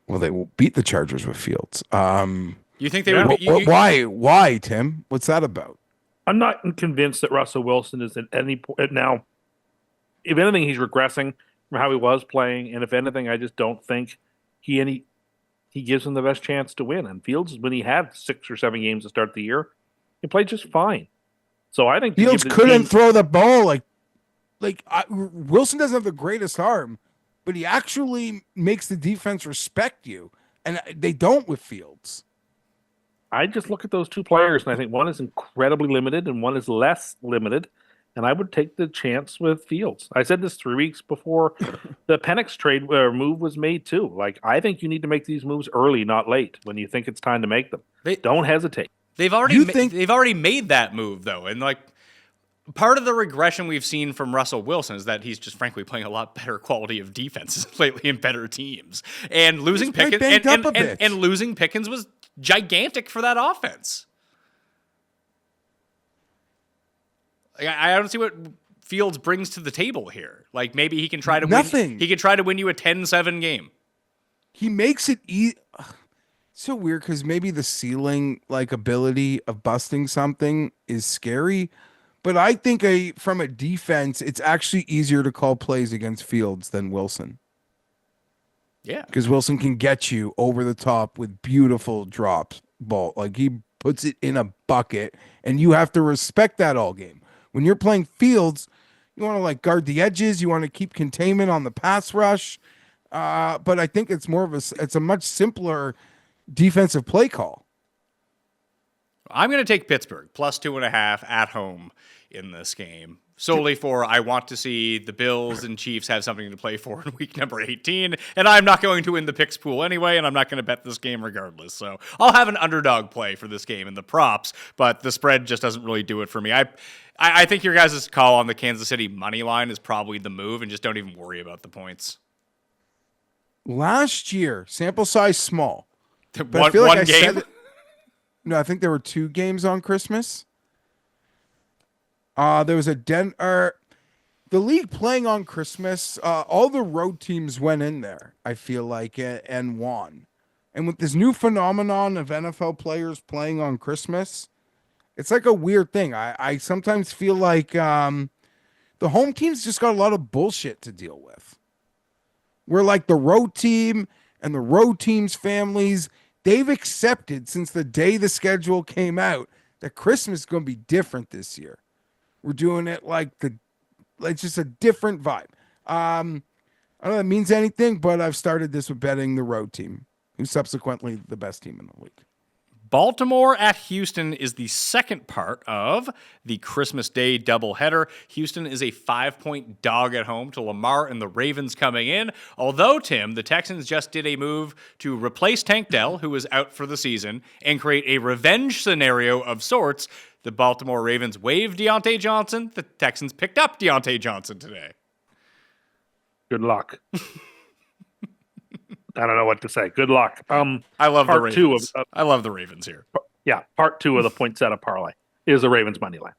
Well, they will beat the Chargers with Fields. You think they would? Why, Tim? What's that about? I'm not convinced that Russell Wilson is at any point now. If anything, he's regressing from how he was playing, and if anything, I just don't think he gives him the best chance to win. And Fields, when he had 6 or 7 games to start the year, he played just fine. So I think Fields couldn't throw the ball Wilson doesn't have the greatest arm, but he actually makes the defense respect you, and they don't with Fields. I just look at those two players, and I think one is incredibly limited and one is less limited. And I would take the chance with Fields. I said this 3 weeks before the Penix trade move was made too. Like, I think you need to make these moves early, not late, when you think it's time to make them. Don't hesitate. They've already made that move though, and like part of the regression we've seen from Russell Wilson is that he's just frankly playing a lot better quality of defenses lately in better teams. And losing Pickens and losing Pickens was gigantic for that offense. I don't see what Fields brings to the table here. Like, maybe he can try to Nothing. win. He can try to win you a 10-7 game. He makes it so weird because maybe the ceiling ability of busting something is scary, but I think from a defense, it's actually easier to call plays against Fields than Wilson. Yeah, because Wilson can get you over the top with beautiful drops ball. Like, he puts it in a bucket, and you have to respect that all game. When you're playing Fields, you want to guard the edges. You want to keep containment on the pass rush. But I think it's it's a much simpler defensive play call. I'm going to take Pittsburgh plus 2.5 at home in this game. Solely for I want to see the Bills and Chiefs have something to play for in week number 18, and I'm not going to win the picks pool anyway, and I'm not going to bet this game regardless. So I'll have an underdog play for this game in the props, but the spread just doesn't really do it for me. I think your guys' call on the Kansas City money line is probably the move, and just don't even worry about the points. Last year, sample size small. One game? No, I think there were 2 games on Christmas. There was the league playing on Christmas. All the road teams went in there, I feel like, and won. And with this new phenomenon of NFL players playing on Christmas, it's like a weird thing. I sometimes feel like the home teams just got a lot of bullshit to deal with. We're like the road team and the road team's families, they've accepted since the day the schedule came out that Christmas is going to be different this year. We're doing it like just a different vibe. I don't know if that means anything, but I've started this with betting the road team, who's subsequently the best team in the league. Baltimore at Houston is the second part of the Christmas Day doubleheader. Houston is a 5-point dog at home to Lamar and the Ravens coming in. Although, Tim, the Texans just did a move to replace Tank Dell, who was out for the season, and create a revenge scenario of sorts. The Baltimore Ravens waived Deontay Johnson. The Texans picked up Deontay Johnson today. Good luck. I don't know what to say. Good luck. I love the Ravens. I love the Ravens here. Yeah, part 2 of the point setup parlay is the Ravens money line.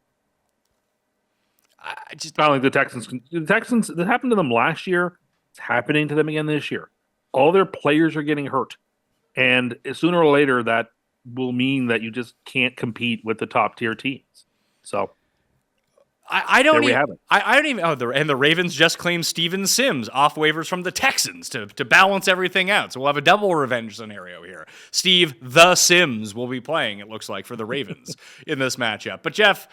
I just Not like the Texans. The Texans, that happened to them last year. It's happening to them again this year. All their players are getting hurt. And sooner or later, that will mean that you just can't compete with the top tier teams. So I don't there we even. have it. I don't even. Oh, and the Ravens just claimed Steven Sims off waivers from the Texans to balance everything out. So we'll have a double revenge scenario here. Steve the Sims will be playing. It looks like for the Ravens in this matchup. But Geoff,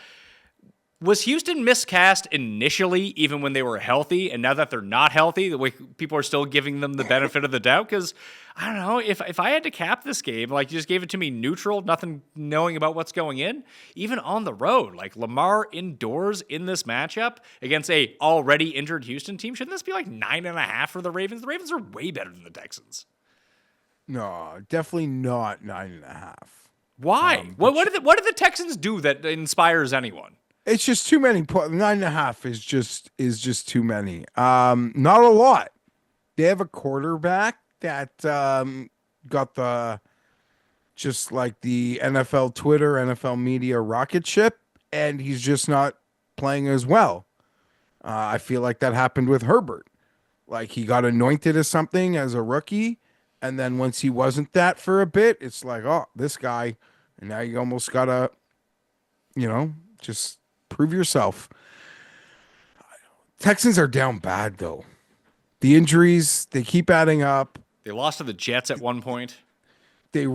was Houston miscast initially, even when they were healthy, and now that they're not healthy, the way people are still giving them the benefit of the doubt? Because I don't know, if I had to cap this game, like you just gave it to me neutral, nothing knowing about what's going in, even on the road, like Lamar indoors in this matchup against a already injured Houston team, shouldn't this be like 9.5 for the Ravens? The Ravens are way better than the Texans. No, definitely not 9.5. Why? What did the Texans do that inspires anyone? It's just too many. 9.5 is just too many. Not a lot. They have a quarterback that got the just like the NFL Twitter, NFL media rocket ship, and he's just not playing as well. I feel like that happened with Herbert. Like he got anointed as something as a rookie, and then once he wasn't that for a bit, it's like, oh, this guy, and now you almost gotta, just prove yourself. Texans are down bad though. The injuries, they keep adding up. They lost to the Jets at one point. They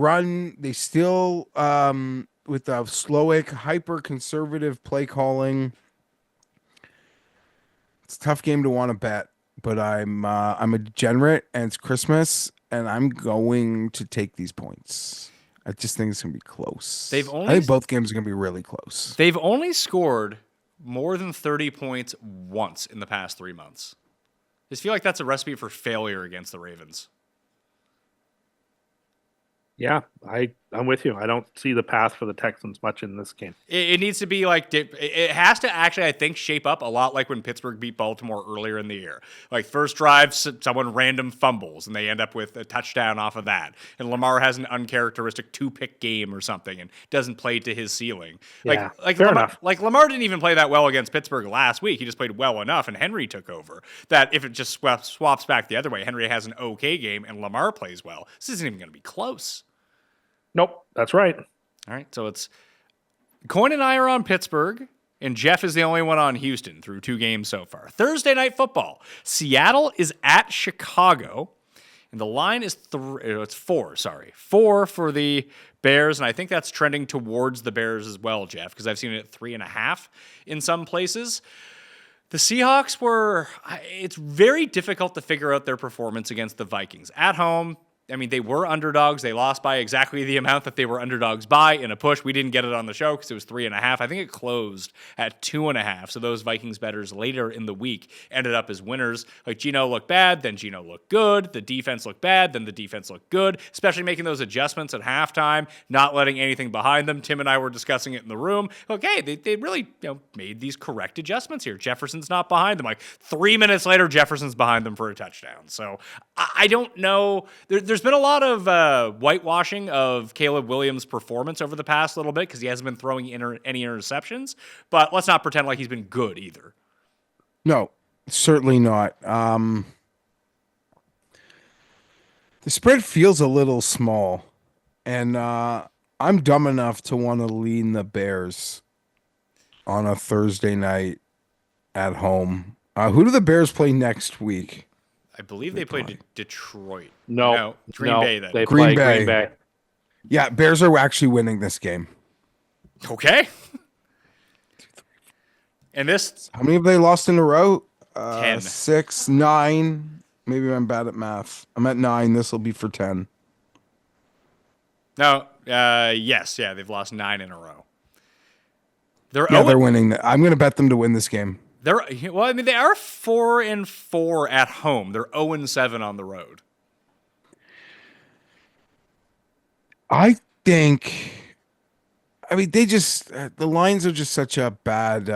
still with the stoic, hyper conservative play calling. It's a tough game to want to bet, but I'm a degenerate and it's Christmas and I'm going to take these points. I just think it's going to be close. I think both games are going to be really close. They've only scored more than 30 points once in the past 3 months. I just feel like that's a recipe for failure against the Ravens. Yeah, I'm with you. I don't see the path for the Texans much in this game. It needs to be like, it has to actually, I think, shape up a lot like when Pittsburgh beat Baltimore earlier in the year. Like first drive, someone random fumbles and they end up with a touchdown off of that. And Lamar has an uncharacteristic 2-pick game or something and doesn't play to his ceiling. Yeah, like fair Lamar, enough. like Lamar didn't even play that well against Pittsburgh last week. He just played well enough and Henry took over. That if it just swaps back the other way, Henry has an okay game and Lamar plays well. This isn't even going to be close. Nope, that's right. All right, so it's Coyne and I are on Pittsburgh, and Geoff is the only one on Houston through 2 games so far. Thursday night football. Seattle is at Chicago, and the line is 4 for the Bears, and I think that's trending towards the Bears as well, Geoff, because I've seen it at 3.5 in some places. The Seahawks it's very difficult to figure out their performance against the Vikings. At home, I mean, they were underdogs. They lost by exactly the amount that they were underdogs by in a push. We didn't get it on the show because it was 3.5. I think it closed at 2.5. So those Vikings bettors later in the week ended up as winners. Like Geno looked bad, then Geno looked good. The defense looked bad, then the defense looked good. Especially making those adjustments at halftime, not letting anything behind them. Tim and I were discussing it in the room. Okay, they really made these correct adjustments here. Jefferson's not behind them. Like 3 minutes later, Jefferson's behind them for a touchdown. So I don't know. There's been a lot of whitewashing of Caleb Williams' performance over the past little bit because he hasn't been throwing any interceptions. But let's not pretend like he's been good either. No, certainly not. The spread feels a little small, and I'm dumb enough to want to lean the Bears on a Thursday night at home. Who do the Bears play next week? I believe they played Detroit. No, Green Bay then. They Green play Bay. Green Bay. Yeah, Bears are actually winning this game. Okay. And this... How many have they lost in a row? 10. 6, 9. Maybe I'm bad at math. I'm at 9. This will be for 10. No, yes, yeah, they've lost 9 in a row. They're winning. I'm going to bet them to win this game. They are 4-4 at home. They're 0-7 on the road. I think, they just, the lines are just such a bad,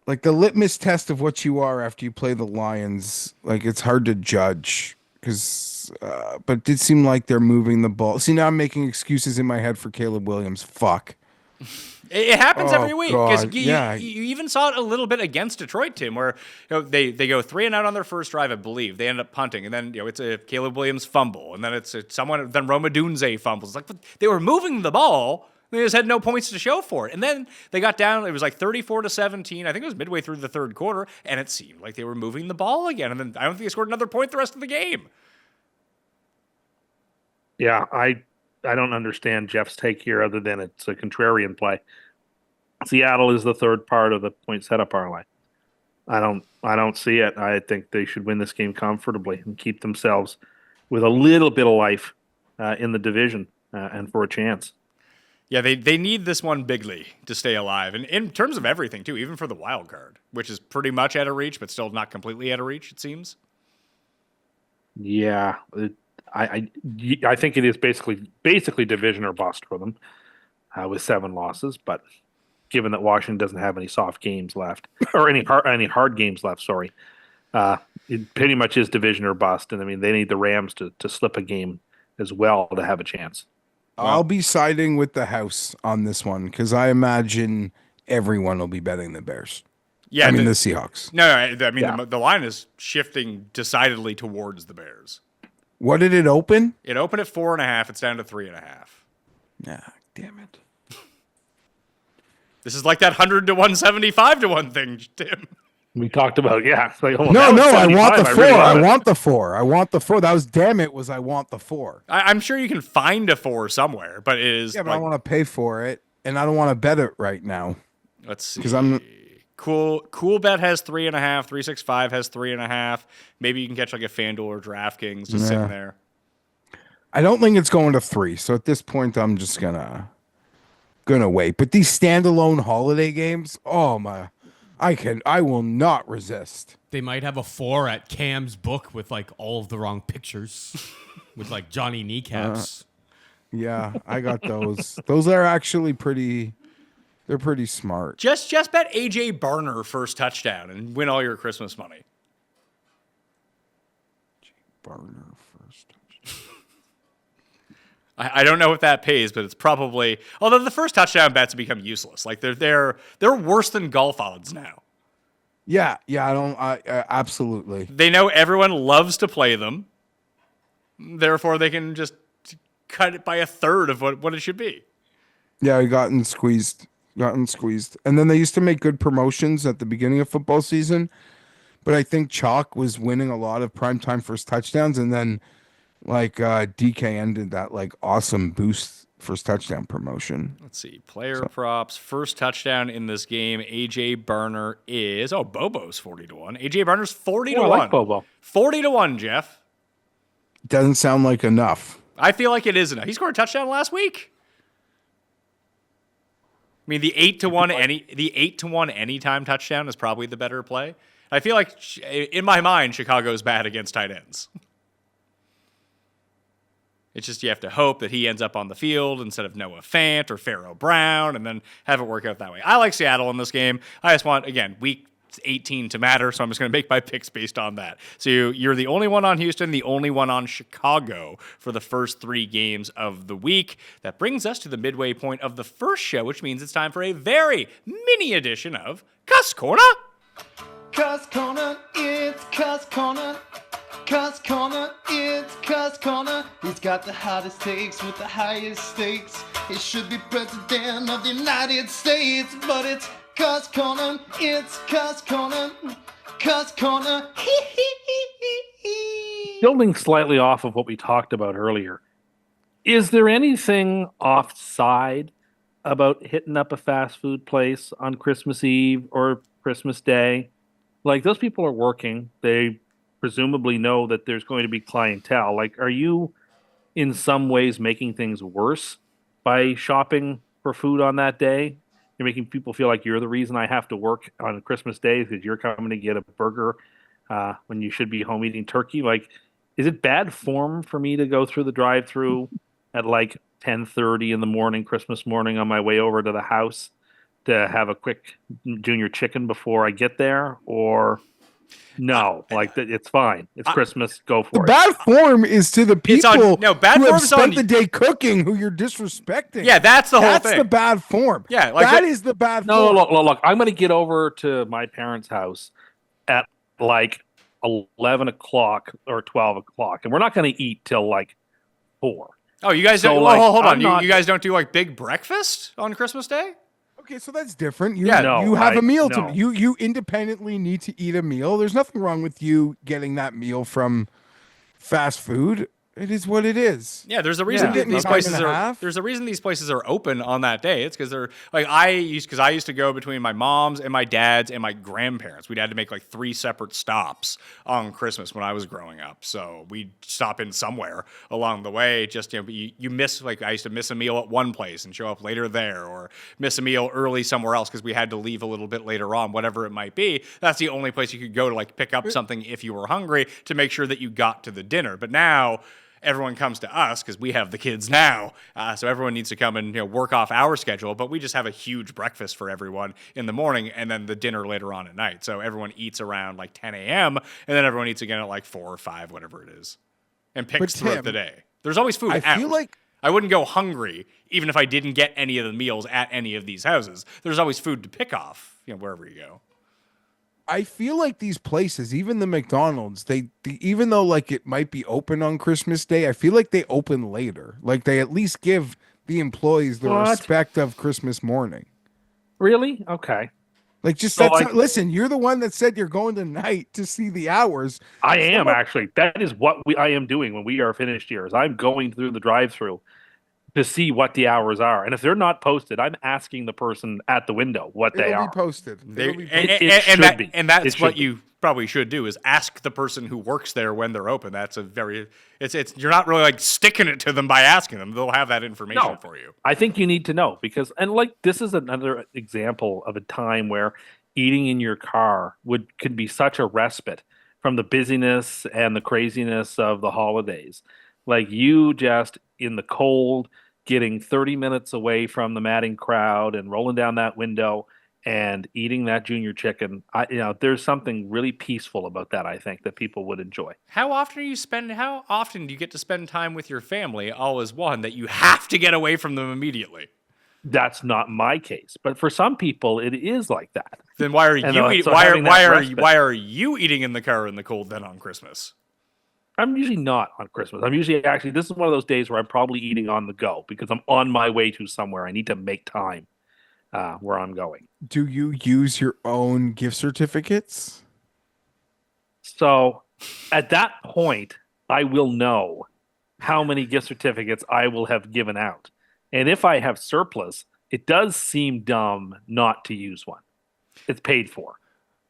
like the litmus test of what you are after you play the Lions. Like it's hard to judge because, but it did seem like they're moving the ball. See, now I'm making excuses in my head for Caleb Williams. Fuck. It happens every week because God, you, yeah. you even saw it a little bit against Detroit, Tim, where they go 3 and out on their first drive, I believe. They end up punting, and then it's a Caleb Williams fumble, and then it's someone. Then Roma Dunze fumbles. It's like they were moving the ball. They just had no points to show for it. And then they got down. It was like 34-17. I think it was midway through the third quarter, and it seemed like they were moving the ball again. And then I don't think they scored another point the rest of the game. Yeah, I don't understand Jeff's take here other than it's a contrarian play. Seattle is the third part of the point setup parlay. I don't see it. I think they should win this game comfortably and keep themselves with a little bit of life in the division and for a chance. Yeah, they need this one bigly to stay alive. And in terms of everything, too, even for the wild card, which is pretty much out of reach, but still not completely out of reach, it seems. Yeah, I think it is basically division or bust for them with 7 losses. But given that Washington doesn't have any soft games left or any hard games left, sorry, it pretty much is division or bust. And I mean, they need the Rams to slip a game as well to have a chance. I'll be siding with the house on this one because I imagine everyone will be betting the Bears. Yeah, I mean the Seahawks. No, I mean Yeah. the line is shifting decidedly towards the Bears. What did it open? It opened at 4.5. It's down to 3.5. Yeah, damn it. This is like that 100 to 175 to 1 thing, Tim. We talked about, yeah. It's like, oh, No, now it's I want 75. the I 4. really love I it. want the 4. I want the 4. That was damn it. Was I want the 4? I'm sure you can find a 4 somewhere, but it is. Yeah, but I want to pay for it, and I don't want to bet it right now. Let's see. Because I'm Cool Bet has 3.5. 365 has 3.5. Maybe you can catch like a FanDuel or DraftKings just sitting there. I don't think it's going to 3. So at this point, I'm just gonna wait. But these standalone holiday games, oh my, I will not resist. They might have a 4 at Cam's book with like all of the wrong pictures, with like Johnny kneecaps. Yeah, I got those. Those are actually pretty. They're pretty smart. Just bet AJ Barner first touchdown and win all your Christmas money. Barner first. I don't know if that pays, but it's probably. Although the first touchdown bets have become useless. Like they're worse than golf odds now. Yeah. I absolutely. They know everyone loves to play them. Therefore, they can just cut it by a third of what it should be. Yeah, I gotten squeezed. And then they used to make good promotions at the beginning of football season. But I think Chalk was winning a lot of primetime first touchdowns. And then like DK ended that like awesome boost first touchdown promotion. Let's see. Player props. First touchdown in this game. AJ Barner is Bobo's 40 to 1. AJ Barner's 40 to I 1. like Bobo. 40 to 1, Jeff. Doesn't sound like enough. I feel like it is enough. He scored a touchdown last week. I mean, the 8 to 1 anytime touchdown is probably the better play. I feel like in my mind, Chicago's bad against tight ends. It's just you have to hope that he ends up on the field instead of Noah Fant or Pharaoh Brown and then have it work out that way. I like Seattle in this game. I just want, again, week 18 to matter, so I'm just going to make my picks based on that. So you're the only one on Houston, the only one on Chicago for the first 3 games of the week. That brings us to the midway point of the first show, which means it's time for a very mini edition of Cust Corner. Cust Corner, it's Cust Corner. Cust Corner, it's Cust Corner. He's got the hottest takes with the highest stakes. He should be president of the United States, but it's Cust Corner, it's Cust Corner. Cust Corner, Building slightly off of what we talked about earlier, is there anything offside about hitting up a fast food place on Christmas Eve or Christmas Day? Like, those people are working. They presumably know that there's going to be clientele. Like, are you in some ways making things worse by shopping for food on that day? You're making people feel like you're the reason I have to work on Christmas Day because you're coming to get a burger when you should be home eating turkey. Like, is it bad form for me to go through the drive-through at like 10:30 in the morning, Christmas morning, on my way over to the house to have a quick junior chicken before I get there? Or No, it's fine. It's Christmas. Go The for it. bad form is to the It's on- people no, bad who have form's on- spent the day cooking, who you're disrespecting. Yeah, that's the whole That's thing. the bad form. Yeah, like that the- is the bad No, form. look. I'm going to get over to my parents' house at like 11 o'clock or 12 o'clock, and we're not going to eat till like 4. Oh, you guys So, don't. like, Hold on. I'm not- You guys don't do like big breakfast on Christmas Day? Okay, so that's different. You, Yeah, no, you have a meal no. to you independently need to eat a meal. There's nothing wrong with you getting that meal from fast food. It is what it is. Yeah, there's a reason Yeah, these time places and a are. half. There's a reason these places are open on that day. It's because they're like I used to go between my mom's and my dad's and my grandparents. We'd had to make like 3 separate stops on Christmas when I was growing up. So we'd stop in somewhere along the way. Just you miss like I used to miss a meal at one place and show up later there, or miss a meal early somewhere else because we had to leave a little bit later on. Whatever it might be, that's the only place you could go to like pick up something if you were hungry to make sure that you got to the dinner. But now everyone comes to us because we have the kids now. So everyone needs to come and work off our schedule. But we just have a huge breakfast for everyone in the morning and then the dinner later on at night. So everyone eats around like 10 a.m. and then everyone eats again at like 4 or 5, whatever it is, and picks throughout Tim, the day. There's always food I out. feel like I wouldn't go hungry even if I didn't get any of the meals at any of these houses. There's always food to pick off, wherever you go. I feel like these places, even the McDonald's, they even though like it might be open on Christmas Day, I feel like they open later. Like they at least give the employees the What? respect of Christmas morning. Really? Okay. Like just So, that's like- listen, you're the one that said you're going tonight to see the hours. I am actually. That is what I am doing when we are finished here. Is I'm going through the drive-through to see what the hours are, and if they're not posted, I'm asking the person at the window what they It'll are. be posted. It'll be posted. It should be. And that's It what should be. you probably should do is ask the person who works there when they're open. That's a very it's you're not really like sticking it to them by asking them. They'll have that information No. for you. I think you need to know because, and like this is another example of a time where eating in your car could be such a respite from the busyness and the craziness of the holidays. Like you just in the cold, getting 30 minutes away from the madding crowd and rolling down that window and eating that junior chicken. There's something really peaceful about that. I think that people would enjoy. How often do you get to spend time with your family all as one that you have to get away from them immediately? That's not my case, but for some people, it is like that. Then why are you so having that respite- why are you eating in the car in the cold then on Christmas? I'm usually not on Christmas. I'm usually this is one of those days where I'm probably eating on the go because I'm on my way to somewhere. I need to make time where I'm going. Do you use your own gift certificates? So at that point, I will know how many gift certificates I will have given out. And if I have surplus, it does seem dumb not to use one. It's paid for.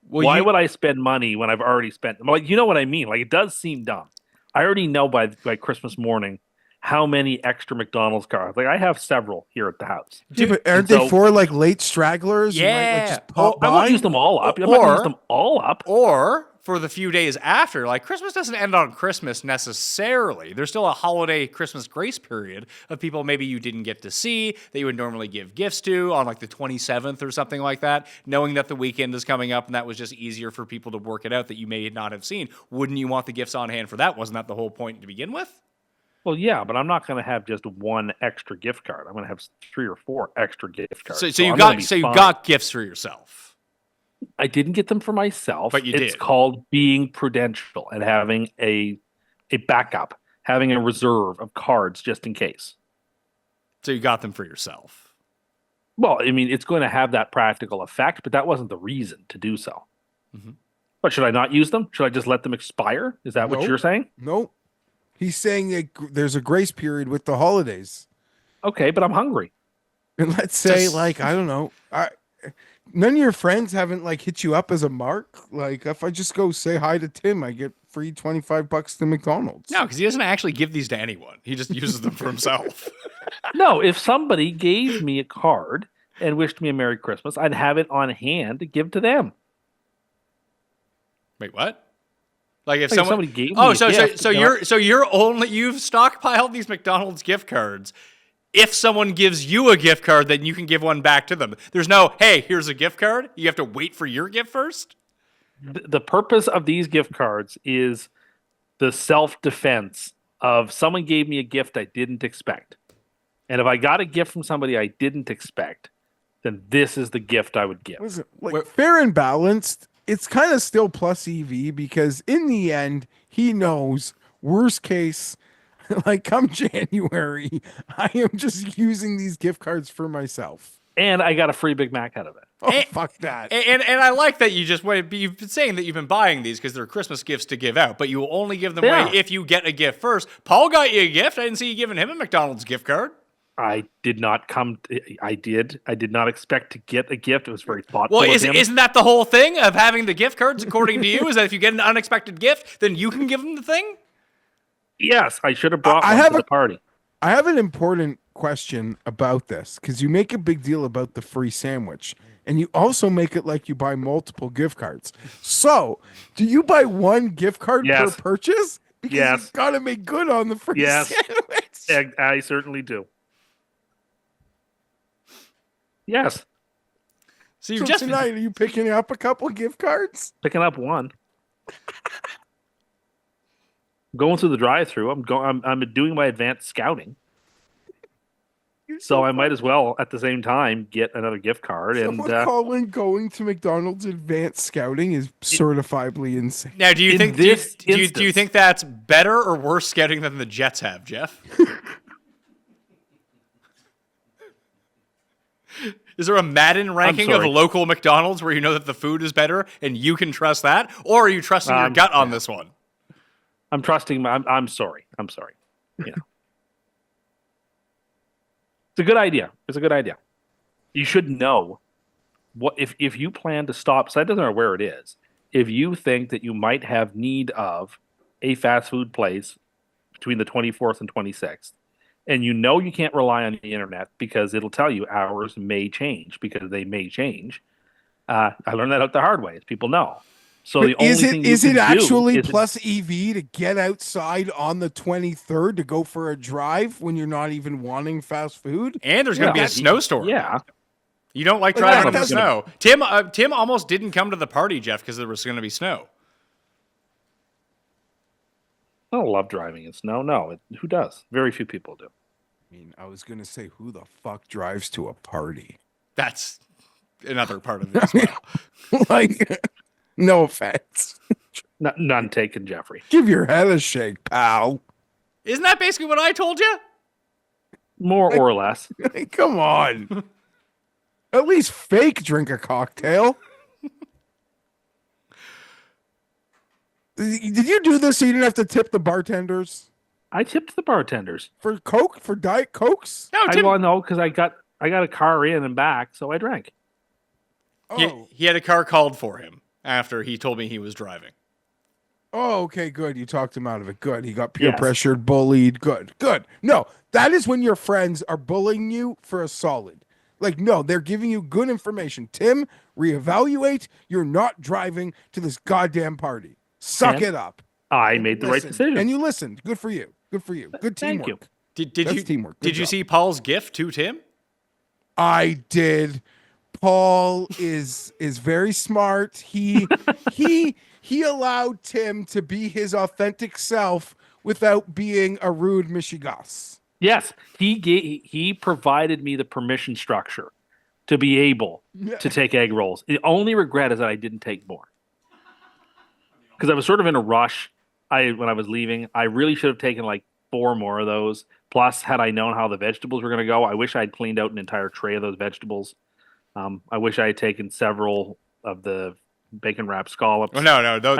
Well, Why would I spend money when I've already spent? Like, you know what I mean? Like, it does seem dumb. I already know by Christmas morning how many extra McDonald's cards. Like, I have several here at the house. Yeah, but aren't And they so- for like late stragglers? You might, like, Yeah. just pop I won't by? use them all up. I'm not going to Or- use them all up. Or for the few days after, like Christmas doesn't end on Christmas necessarily. There's still a holiday Christmas grace period of people maybe you didn't get to see that you would normally give gifts to on like the 27th or something like that, knowing that the weekend is coming up and that was just easier for people to work it out that you may not have seen. Wouldn't you want the gifts on hand for that? Wasn't that the whole point to begin with? Well, yeah, but I'm not going to have just one extra gift card. I'm going to have 3 or 4 extra gift cards. So I'm you gonna be you fine. got gifts for yourself. I didn't get them for myself. But you It's did. called being prudential and having a backup, having a reserve of cards just in case. So you got them for yourself. Well, I mean, it's going to have that practical effect, but that wasn't the reason to do so. Mhm. But should I not use them? Should I just let them expire? Is that what Nope. you're saying? Nope. He's saying that there's a grace period with the holidays. Okay, but I'm hungry. And let's say, Just- like, I don't know, none of your friends haven't like hit you up as a mark. Like, if I just go say hi to Tim, I get free $25 to McDonald's. No, because he doesn't actually give these to anyone. He just uses them for himself. No, if somebody gave me a card and wished me a Merry Christmas, I'd have it on hand to give to them. Wait, what? Like if Like if someone somebody gave me Oh, a so gift, so you know, you've stockpiled these McDonald's gift cards. If someone gives you a gift card, then you can give one back to them. There's no, hey, here's a gift card. You have to wait for your gift first. the purpose of these gift cards is the self-defense of someone gave me a gift I didn't expect. And if I got a gift from somebody I didn't expect, then this is the gift I would give. Listen, like fair and balanced, it's kind of still plus EV because in the end, he knows worst case, like come January, I am just using these gift cards for myself. And I got a free Big Mac out of it. Oh, fuck that. And I like that you've been saying that you've been buying these because they're Christmas gifts to give out, but you will only give them away if you get a gift first. Paul got you a gift. I didn't see you giving him a McDonald's gift card. I did not I did not expect to get a gift. It was very thoughtful. Well, of him. isn't that the whole thing of having the gift cards, according to you, is that if you get an unexpected gift, then you can give them the thing? Yes, I should have brought one to the party. I have an important question about this because you make a big deal about the free sandwich and you also make it like you buy multiple gift cards. So, do you buy one gift card per purchase? Because you've got to make good on the free sandwich. I certainly do. Yes. So tonight, are you picking up a couple gift cards? Picking up one. Going through the drive-through. I'm doing my advanced scouting. So I might as well, at the same time, get another gift card. Colin going to McDonald's advanced scouting is certifiably insane. Now, do you think do you think that's better or worse scouting than the Jets have, Geoff? Is there a Madden ranking of local McDonald's where you know that the food is better and you can trust that, or are you trusting your gut on this one? I'm trusting. I'm sorry. You know. It's a good idea. You should know what if you plan to stop. So that doesn't matter where it is. If you think that you might have need of a fast food place between the 24th and 26th, and you know you can't rely on the internet because it'll tell you hours may change because they may change. I learned that out the hard way, as people know. So the only thing is it actually plus EV to get outside on the 23rd to go for a drive when you're not even wanting fast food? And there's going to be a snowstorm. Yeah. You don't like driving in the snow. Tim almost didn't come to the party, Geoff, because there was going to be snow. I don't love driving in snow. No, who does? Very few people do. I mean, I was going to say, who the fuck drives to a party? That's another part of this. Like... No offense. None taken, Jeffrey. Give your head a shake, pal. Isn't that basically what I told you? More or less. Come on. At least fake drink a cocktail. Did you do this so you didn't have to tip the bartenders? I tipped the bartenders. For Coke? For Diet Cokes? No, because I got a car in and back, so I drank. Oh. He had a car called for him after he told me he was driving. Oh, okay, good. You talked him out of it. Good. He got peer pressured, bullied. Good. No, that is when your friends are bullying you for a solid. Like, no, they're giving you good information. Tim, reevaluate. You're not driving to this goddamn party. Suck it up. I made the right decision. And you listened. Good for you. Good teamwork. Thank you. Did you Did you see Paul's gift to Tim? I did. Paul is very smart. He allowed Tim to be his authentic self without being a rude Michigas. Yes, he provided me the permission structure to be able to take egg rolls. The only regret is that I didn't take more because I was sort of in a rush. When I was leaving, I really should have taken like 4 more of those. Plus, had I known how the vegetables were going to go, I wish I had cleaned out an entire tray of those vegetables. I wish I had taken several of the bacon wrapped scallops. Oh, no. Those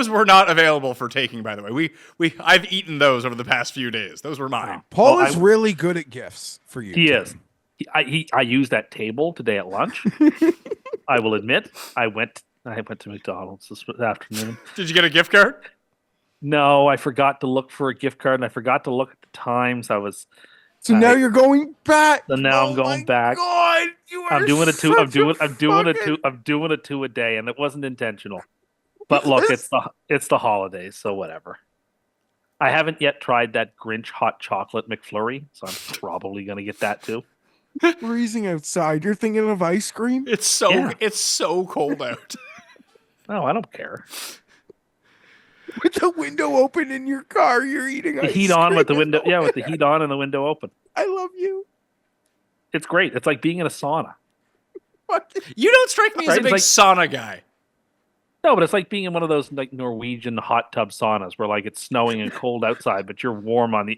were not available for taking, by the way. I've eaten those over the past few days. Those were mine. Paul is really good at gifts for you. He is. I used that table today at lunch. I will admit, I went to McDonald's this afternoon. Did you get a gift card? No, I forgot to look for a gift card, and I forgot to look at the times. So now you're going back. So now I'm going back. God, I'm doing it 2 a day, and it wasn't intentional. But look, it's the holidays, so whatever. I haven't yet tried that Grinch hot chocolate McFlurry, so I'm probably gonna get that too. freezing outside. You're thinking of ice cream? It's so Yeah. it's so cold out. No, I don't care. With the window open in your car, you're eating The ice heat on with the cream. window. Yeah, with the heat on and the window open. I love you. It's great. It's like being in a sauna. Fucking- You don't strike me as Right, a it's big like- sauna guy. No, but it's like being in one of those like Norwegian hot tub saunas where like it's snowing and cold outside, but you're warm on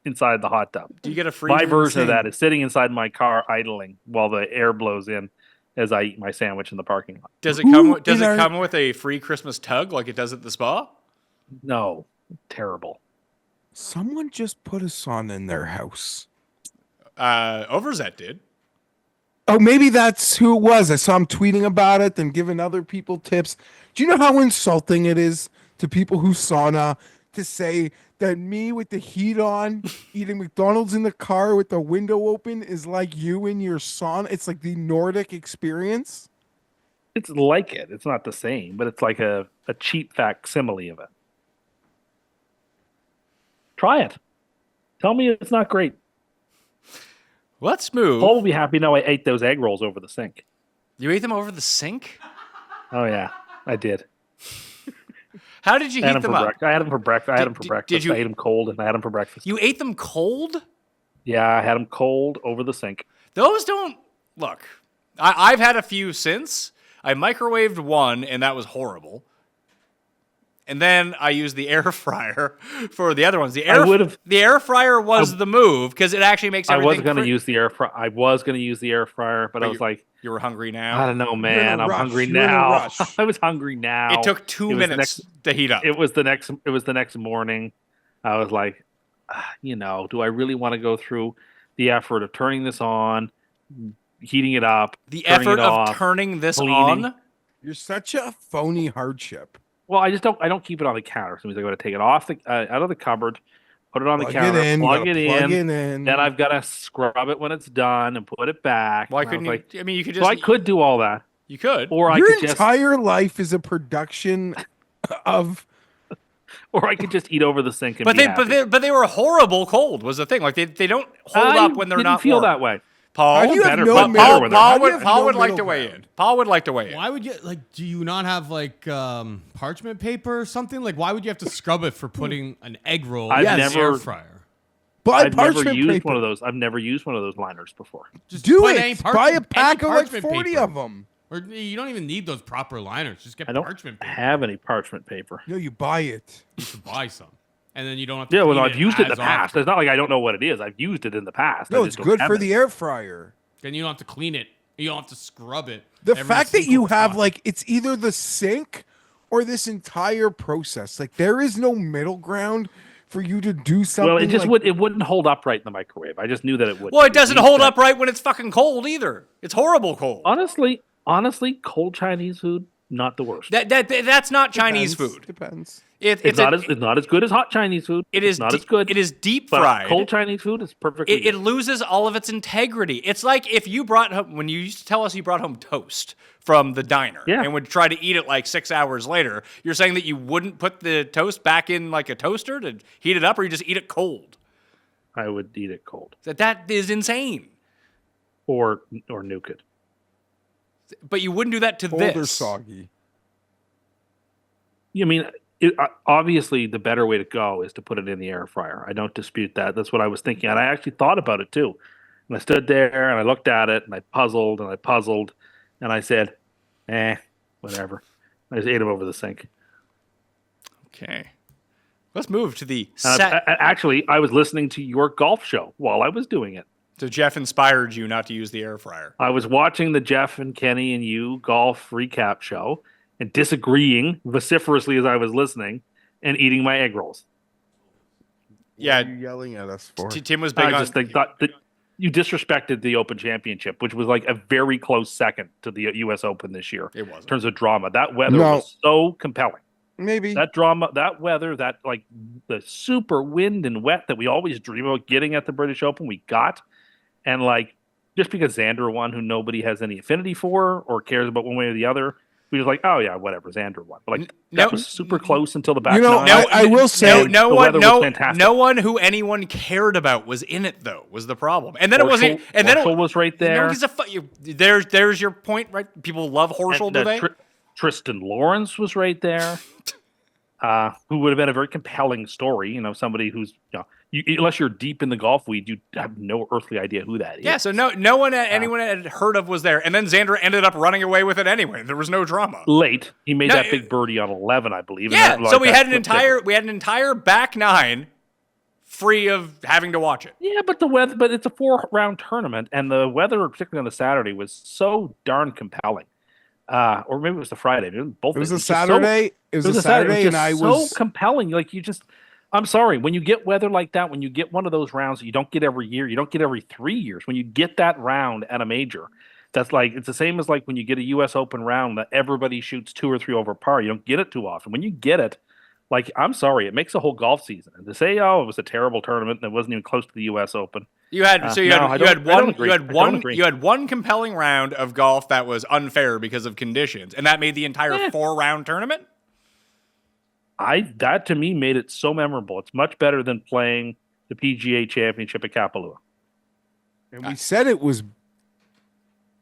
inside the hot tub. Do you get a free? My version of insane. that is sitting inside my car idling while the air blows in as I eat my sandwich in the parking lot. Does it come? Does in it our- come with a free Christmas tug like it does at the spa? No, terrible. Someone just put a sauna in their house. Overzet did. Oh, maybe that's who it was. I saw him tweeting about it and giving other people tips. Do you know how insulting it is to people who sauna to say that me with the heat on, eating McDonald's in the car with the window open is like you in your sauna? It's like the Nordic experience. It's like it. It's not the same, but it's like a cheap facsimile of it. Try it. Tell me it's not great. Let's move. Paul will be happy now I ate those egg rolls over the sink. You ate them over the sink? Oh, yeah, I did. How did you I had heat them for them up? breakfast. I had them for breakfast. I had them for Did breakfast. you- I ate them cold, and I had them for breakfast. You ate them cold? Yeah, I had them cold over the sink. Those don't look. I've had a few since. I microwaved one, and that was horrible. And then I used the air fryer for the other ones. The air fryer was the move because it actually makes I everything. was going to use the air fryer. I was going to use the air fryer, but I was like, You were hungry I now. don't know, man. I'm rush. hungry You're in a now. rush. I was hungry now. It took 2 It was the minutes next- to heat up. It was the next morning. I was like, do I really want to go through the effort of turning this on, heating it up, The turning effort it of off, turning this cleaning? on. You're such a phony hardship. Well, I don't keep it on the counter. So I got to take it off out of the cupboard, put it on the Plug counter, it in. you plug gotta it plug in. it in. Then I've got to scrub it when it's done and put it back. Why And I couldn't was you? like, I mean, you could so just. I could do all that, You could. or I Your could just, entire life is a production of. or I could just eat over the sink and But be they, happy. but they were horrible cold. Was the thing like they don't hold I up when they're didn't not feel warm. that way. Paul, How do you have better, no but middle- better when they're how Paul do you would, have Paul no would like middle to weigh ground? in. Paul would like to weigh in. Why would you do you not have like parchment paper or something? Like why would you have to scrub it for putting an egg roll I've in the never- air fryer? Buy I've never parchment used paper. one of those. I've never used one of those liners before. Just Do put it. any Buy a pack of like parchment 40 paper. of them. Or you don't even need those proper liners. Just get I don't parchment paper. have any parchment paper. No, you buy it. You should buy some, and then you don't have to. Yeah, well, clean I've used it in the as past. often. It's not like I don't know what it is. I've used it in the past. I No, just it's don't good have for it. the air fryer. Then you don't have to clean it. You don't have to scrub it. The every fact that single you have time. like it's either the sink or this entire process. Like there is no middle ground for you to do something. Well, it just like, wouldn't hold up right in the microwave. I just knew that it would. Well, it doesn't hold up right when it's fucking cold either. It's horrible cold. Honestly, cold Chinese food, not the worst. That's not Chinese depends, food. Depends. It's not as good as hot Chinese food. It is It's not de- as good. It is deep but fried. cold Chinese food is perfectly. It good. loses all of its integrity. It's like if you brought home, when you used to tell us you brought home toast from the diner Yeah. and would try to eat it like 6 hours later, you're saying that you wouldn't put the toast back in like a toaster to heat it up, or you just eat it cold. I would eat it cold That is insane. or nuke it. But you wouldn't do that to Cold or this. soggy. You mean obviously the better way to go is to put it in the air fryer. I don't dispute that. That's what I was thinking, and I actually thought about it too. And I stood there and I looked at it and I puzzled and I said, whatever. I just ate them over the sink. Okay. Let's move to the Uh, set. Actually, I was listening to your golf show while I was doing it. So Jeff inspired you not to use the air fryer. I was watching the Geoff and Kenny and you golf recap show and disagreeing vociferously as I was listening and eating my egg rolls. Yeah, What are you yelling at us for? Tim was big I on. just thought that you disrespected the Open Championship, which was like a very close second to the U.S. Open this year. It In wasn't. terms of drama, that weather No. was so compelling. Maybe. That drama, that weather, that like the super wind and wet that we always dream about getting at the British Open, we got. And like, just because Xander won, who nobody has any affinity for or cares about one way or the other, we was like, oh yeah, whatever, Xander won. But like No- that was super close until the back You know, nine. I will say no the one, weather was fantastic. no one who anyone cared about was in it though. Was the problem? And then it wasn't. And then Horschel was right there. No, he's there's your point, right? People love Horschel, And, do they? Tristan Lawrence was right there. Who would have been a very compelling story, somebody who's, unless you're deep in the golf weed, you have no earthly idea who that is. Yeah, so no one anyone had heard of was there, and then Xander ended up running away with it anyway. There was no drama. Late, he made No, that big birdie on 11, I believe. Yeah, and so we had that- an entire back nine free of having to watch it. Yeah, but it's a 4-round tournament, and the weather, particularly on the Saturday, was so darn compelling. Or maybe it was the Friday. Both. it was a just so- Saturday. It was a Saturday, It and I just was so compelling. Like I'm sorry, when you get weather like that, when you get one of those rounds that you don't get every year, you don't get every 3 years. When you get that round at a major, that's like it's the same as like when you get a U.S. Open round that everybody shoots 2 or 3 over par. You don't get it too often. When you get it, like I'm sorry, it makes a whole golf season. And to say, oh, it was a terrible tournament and it wasn't even close to the U.S. Open. You had No, I don't agree. I don't agree. you had one compelling round of golf that was unfair because of conditions, and that made the entire 4-round tournament. That to me made it so memorable. It's much better than playing the PGA Championship at Kapalua. and we said it was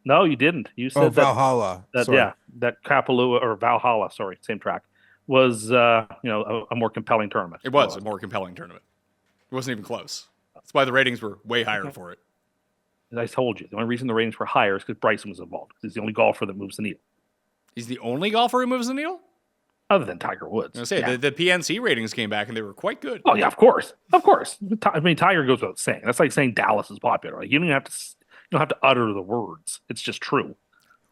No, you didn't. You said that Valhalla. Sorry. that Kapalua or Valhalla, sorry, same track, was a more compelling tournament. It was a more compelling tournament. It wasn't even close. That's why the ratings were way higher for it. As I told you, the only reason the ratings were higher is because Bryson was involved. He's the only golfer that moves the needle, He's the only golfer who moves the needle? other than Tiger Woods. I was gonna say, the PNC ratings came back and they were quite good. Oh yeah, of course. I mean, Tiger goes without saying. That's like saying Dallas is popular. Like you don't have to utter the words. It's just true.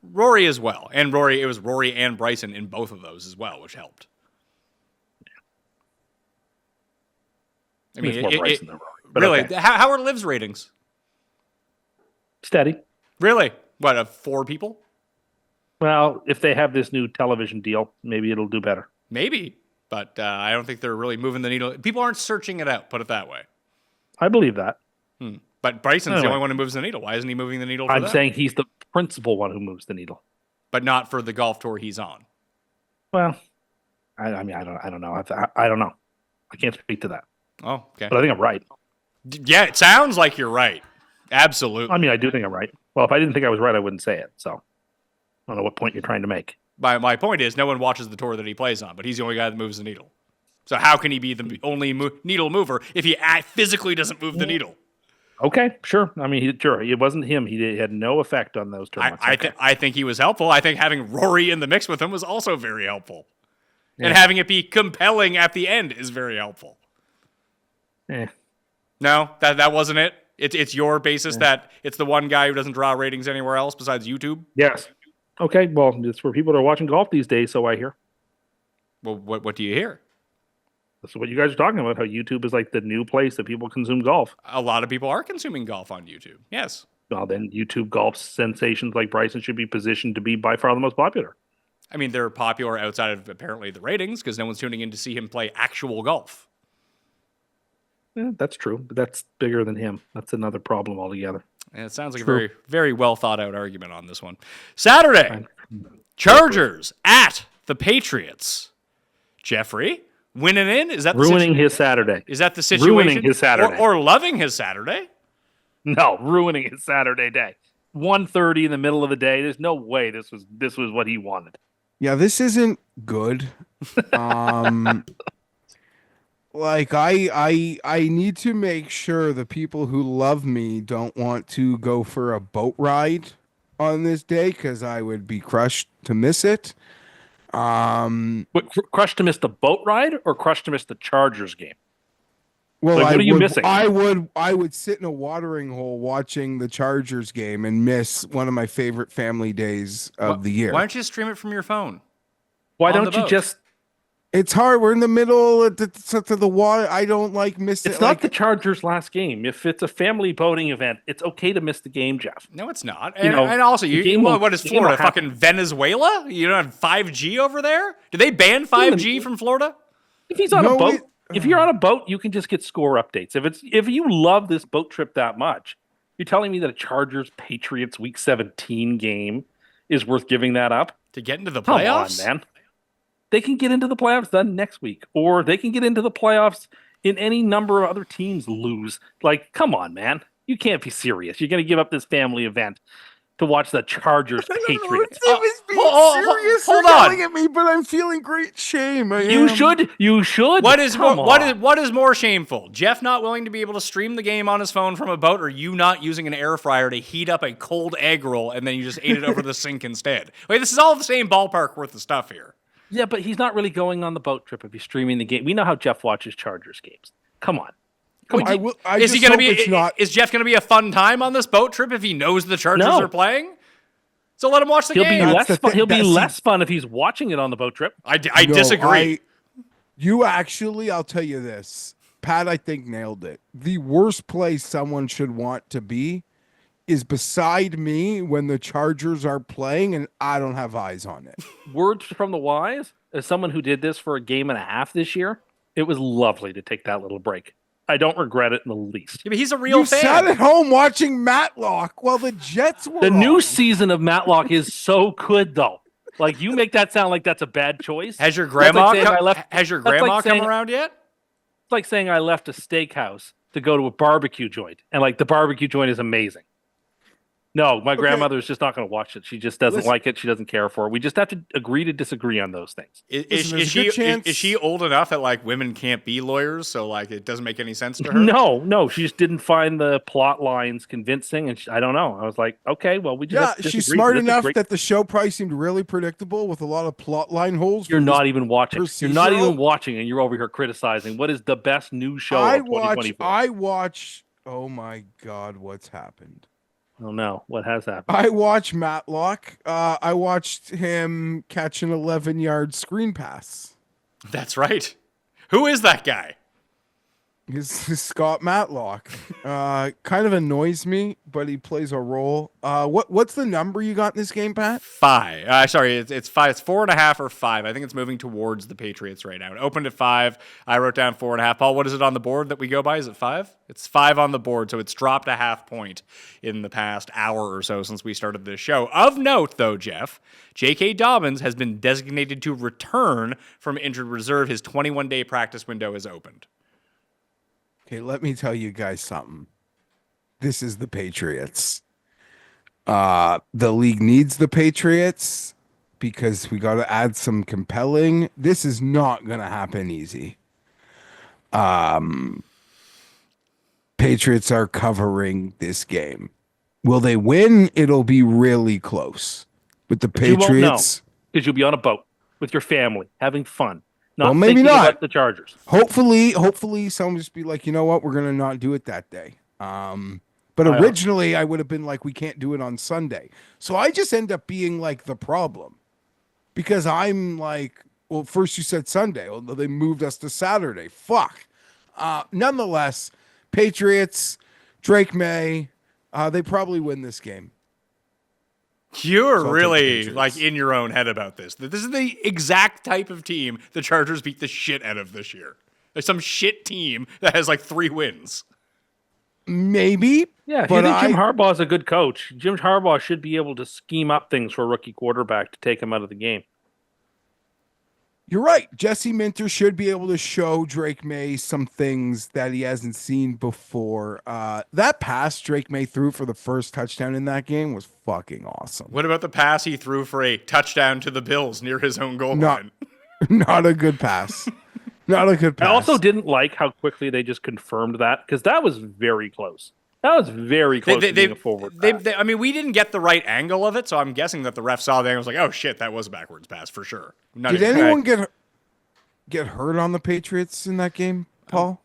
Rory as well. And it was Rory and Bryson in both of those as well, which helped. I mean, it's more Bryson than Rory. But really? okay. How are Liv's ratings? Steady. Really? What, of 4 people? Well, if they have this new television deal, maybe it'll do better. Maybe, but I don't think they're really moving the needle. People aren't searching it out, put it that way. I believe that. But Bryson's the Anyway. only one who moves the needle. Why isn't he moving the needle for I'm them? saying he's the principal one who moves the needle. But not for the golf tour he's on. Well, I mean, I don't know. I don't know. I can't speak to that, Oh, okay. but I think I'm right. Yeah, it sounds like you're right. Absolutely. I mean, I do think I'm right. Well, if I didn't think I was right, I wouldn't say it. So I don't know what point you're trying to make. My point is, no one watches the tour that he plays on, but he's the only guy that moves the needle. So how can he be the only needle mover if he physically doesn't move the needle? Okay, sure. I mean, sure. It wasn't him. He had no effect on those tournaments. I think he was helpful. I think having Rory in the mix with him was also very helpful. And having it be compelling at the end is very helpful. Eh. No, that wasn't it. It's your basis that it's the one guy who doesn't draw ratings anywhere else besides YouTube. Yes. Okay. Well, it's for people that are watching golf these days, so I hear. Well, what do you hear? This is what you guys are talking about, how YouTube is like the new place that people consume golf. A lot of people are consuming golf on YouTube. Yes. Well, then YouTube golf sensations like Bryson should be positioned to be by far the most popular. I mean, they're popular outside of apparently the ratings because no one's tuning in to see him play actual golf. Yeah, that's true, but that's bigger than him. That's another problem altogether. And it sounds like True. a very, very well thought out argument on this one. Saturday, Chargers at the Patriots. Jeffrey winning in? Is that the Ruining his Saturday. Is that the situation? Ruining his Saturday. Or loving his Saturday? No, ruining his Saturday day. 1:30 in the middle of the day. There's no way this was what he wanted. Yeah, this isn't good. Like I need to make sure the people who love me don't want to go for a boat ride on this day because I would be crushed to miss it. But crushed to miss the boat ride or crushed to miss the Chargers game? Well, Like, what are you missing? I would sit in a watering hole watching the Chargers game and miss one of my favorite family days of the year. Why don't you stream it from your phone? Why On don't the you boat. just? It's hard. We're in the middle of the water. I don't like missing. It's not the Chargers' last game. If it's a family boating event, it's okay to miss the game, Jeff. No, it's not. You And, know, and also, the game will- what is the game will Florida? Fucking Venezuela? You don't have 5G over there? Did they ban 5G from Florida? If he's on No, a boat, if you're on a boat, you can just get score updates. If you love this boat trip that much, you're telling me that a Chargers Patriots Week 17 game is worth giving that up? To get into the Come playoffs? on, man. They can get into the playoffs then next week, or they can get into the playoffs in any number of other teams lose. Like, come on, man. You can't be serious. You're going to give up this family event to watch the Chargers Patriots. It was being serious. hold You're on. yelling at me, but I'm feeling great shame. You should. What is Come more, on. what is more shameful? Jeff not willing to be able to stream the game on his phone from a boat, or you not using an air fryer to heat up a cold egg roll and then you just ate it over the sink instead? Wait, this is all the same ballpark worth of stuff here. Yeah, but he's not really going on the boat trip if he's streaming the game. We know how Jeff watches Chargers games. Come on. Is he going to be? Is Jeff going to be a fun time on this boat trip if he knows the Chargers are playing? So let him watch the game. He'll be less fun if he's watching it on the boat trip. I disagree. I'll tell you this. Pat, I think, nailed it. The worst place someone should want to be is beside me when the Chargers are playing and I don't have eyes on it. Words from the wise, as someone who did this for a game and a half this year, it was lovely to take that little break. I don't regret it in the least. Yeah, but he's a real You fan. sat at home watching Matlock while the Jets were The new on. season of Matlock is so good, though. Like, you make that sound like that's a bad choice. Has your grandma That's like come saying- around yet? It's like saying I left a steakhouse to go to a barbecue joint, and like the barbecue joint is amazing. No, my grandmother's just not going to watch it. She just doesn't like it. She doesn't care for it. We just have to agree to disagree on those things. Is she old enough that like women can't be lawyers, so like it doesn't make any sense to her? No, she just didn't find the plot lines convincing, and I don't know. I was like, okay, well, we just have to she's disagree. smart This is enough great. that the show probably seemed really predictable with a lot of plot line holes. You're not even watching. You're not procedural. even watching, and you're over here criticizing. What is the best news show of 2024? I watch. Oh my God, what's happened? Oh no, what has happened? I watch Matlock. I watched him catch an 11-yard screen pass. That's right. Who is that guy? He's Scott Matlock. Kind of annoys me, but he plays a role. What's the number you got in this game, Pat? 5. Sorry, it's 5. It's 4.5 or 5. I think it's moving towards the Patriots right now. It opened at 5. I wrote down 4.5. Paul, what is it on the board that we go by? Is it 5? It's 5 on the board, so it's dropped a half point in the past hour or so since we started this show. Of note, though, Jeff, J.K. Dobbins has been designated to return from injured reserve. His 21-day practice window is opened. Okay, let me tell you guys something. This is the Patriots. The league needs the Patriots because we got to add some compelling. This is not going to happen easy. Patriots are covering this game. Will they win? It'll be really close. But the Patriots, You won't know because you'll be on a boat with your family having fun. Well, maybe thinking not. about the Chargers. Hopefully, someone just be like, you know what, we're gonna not do it that day. But originally, I would have been like, we can't do it on Sunday. So I just end up being like the problem because I'm like, well, first you said Sunday, although they moved us to Saturday. Fuck. Nonetheless, Patriots, Drake May, they probably win this game. You're So I'll take the really Patriots. like in your own head about this. This is the exact type of team the Chargers beat the shit out of this year. There's some shit team that has like 3 wins. Maybe. Yeah, if but you think Jim Harbaugh's a good coach, Jim Harbaugh should be able to scheme up things for a rookie quarterback to take him out of the game. You're right. Jesse Minter should be able to show Drake May some things that he hasn't seen before. That pass Drake May threw for the first touchdown in that game was fucking awesome. What about the pass he threw for a touchdown to the Bills near his own goal line? Not a good pass. Not a good pass. I also didn't like how quickly they just confirmed that because that was very close. That was very close to being a forward pass. I mean, we didn't get the right angle of it, so I'm guessing that the ref saw the angle and was like, oh shit, that was a backwards pass for sure. Did anyone get hurt on the Patriots in that game, Paul?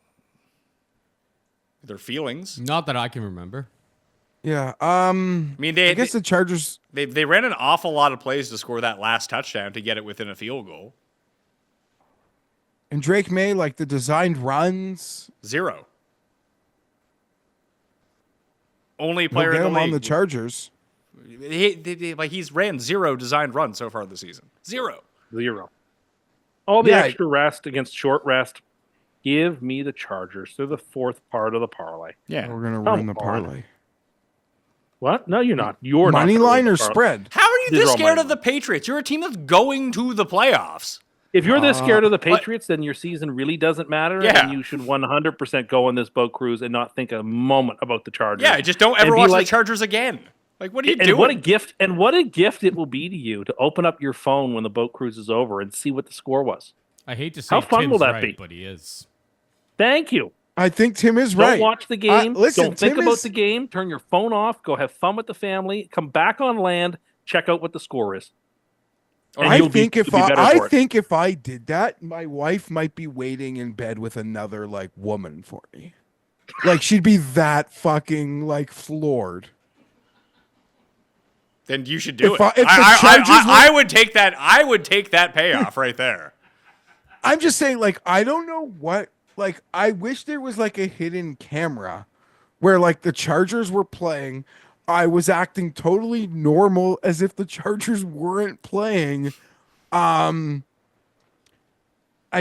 Their feelings. Not that I can remember. Yeah. I mean, I guess the Chargers. They ran an awful lot of plays to score that last touchdown to get it within a field goal. And Drake May, like the designed runs. 0. Only We'll player get in him the on league. the Chargers. He's ran 0 designed runs so far this season. 0. All the Yeah. extra rest against short rest. Give me the Chargers. They're the fourth part of the parlay. We're gonna Come ruin the on. parlay. What? No, you're not. You're Money not line or the parlay. spread? How are you These this are all scared money of the Patriots? You're a team that's going to the playoffs. If you're this scared of the Patriots, then your season really doesn't matter, Yeah. and you should 100% go on this boat cruise and not think a moment about the Chargers. Yeah, just don't And ever be watch like- the Chargers again. Like, what are you And doing? what a gift! And what a gift it will be to you to open up your phone when the boat cruise is over and see what the score was. I hate to say How fun Tim's will that right, be? but he is. Thank you. I think Tim is Don't right. watch the game. Listen, Don't think Tim about is- the game. Turn your phone off. Go have fun with the family. Come back on land. Check out what the score is. And I you'll be- think if you'll be better for it. if I did that, my wife might be waiting in bed with another like woman for me. Like she'd be that fucking like floored. Then you should do If it. the Chargers I would take that. I would take that payoff right there. I'm just saying, like, I don't know what. Like, I wish there was like a hidden camera where like the Chargers were playing. I was acting totally normal as if the Chargers weren't playing. I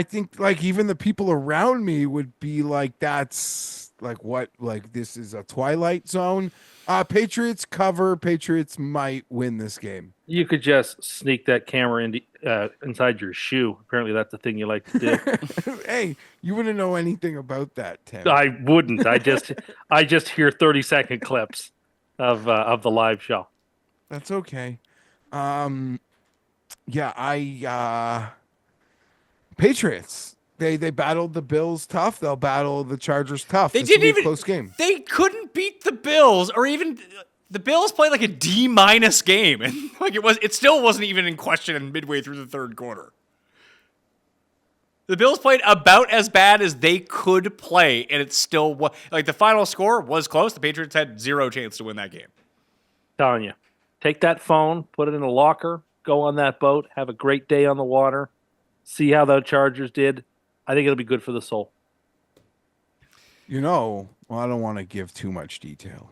think like even the people around me would be like, that's like what, like this is a Twilight Zone. Patriots cover. Patriots might win this game. You could just sneak that camera inside your shoe. Apparently, that's the thing you like to do. Hey, you wouldn't know anything about that, Tim. I wouldn't. I just hear 30-second clips of the live show. That's okay. Yeah, Patriots. They battled the Bills tough. They'll battle the Chargers tough. They This will didn't be a even close game. They couldn't beat the Bills, or even the Bills played like a D- game, and like it still wasn't even in question midway through the third quarter. The Bills played about as bad as they could play, and it still was like the final score was close. The Patriots had zero chance to win that game. Telling you, take that phone, put it in a locker, go on that boat, have a great day on the water, see how the Chargers did. I think it'll be good for the soul. You know, well, I don't want to give too much detail.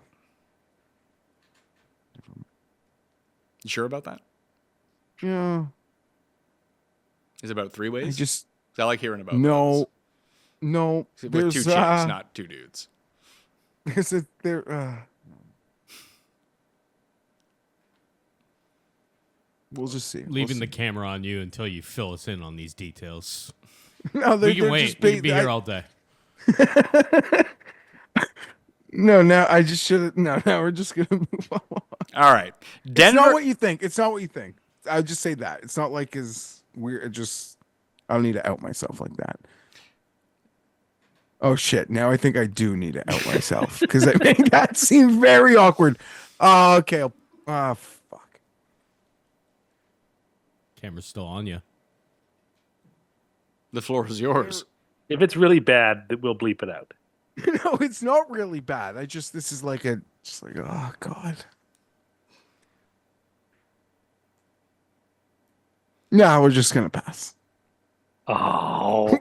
You sure about that? Yeah, Is it about three ways? I just I like hearing about no. those. With There's two chicks, not two dudes. there's a there. We'll just see. Leaving the camera on you until you fill us in on these details. No, We can wait. We can be here all day. No, now I just should have. No, now we're just gonna move on. All right, Denver. It's not what you think. It's not what you think. I'll just say that. It's not like as weird. It just I don't need to out myself like that. Oh shit! Now I think I do need to out myself because I made that seem very awkward. Okay. Fuck. Camera's still on you. The floor is yours. If it's really bad, we'll bleep it out. No, it's not really bad. This is like oh god. No, we're just gonna pass. Oh,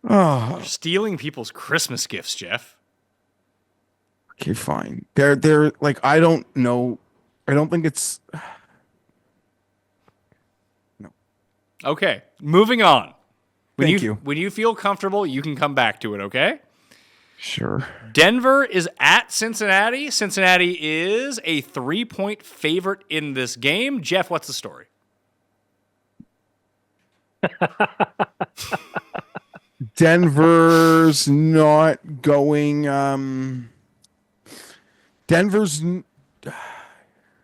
Oh, You're stealing people's Christmas gifts, Jeff. okay, fine. They're like I don't know. I don't think it's. Okay, moving on. Thank you. When you feel comfortable, you can come back to it, okay? Sure. Denver is at Cincinnati. Cincinnati is a 3-point favorite in this game. Jeff, what's the story? Denver's not going. Denver's.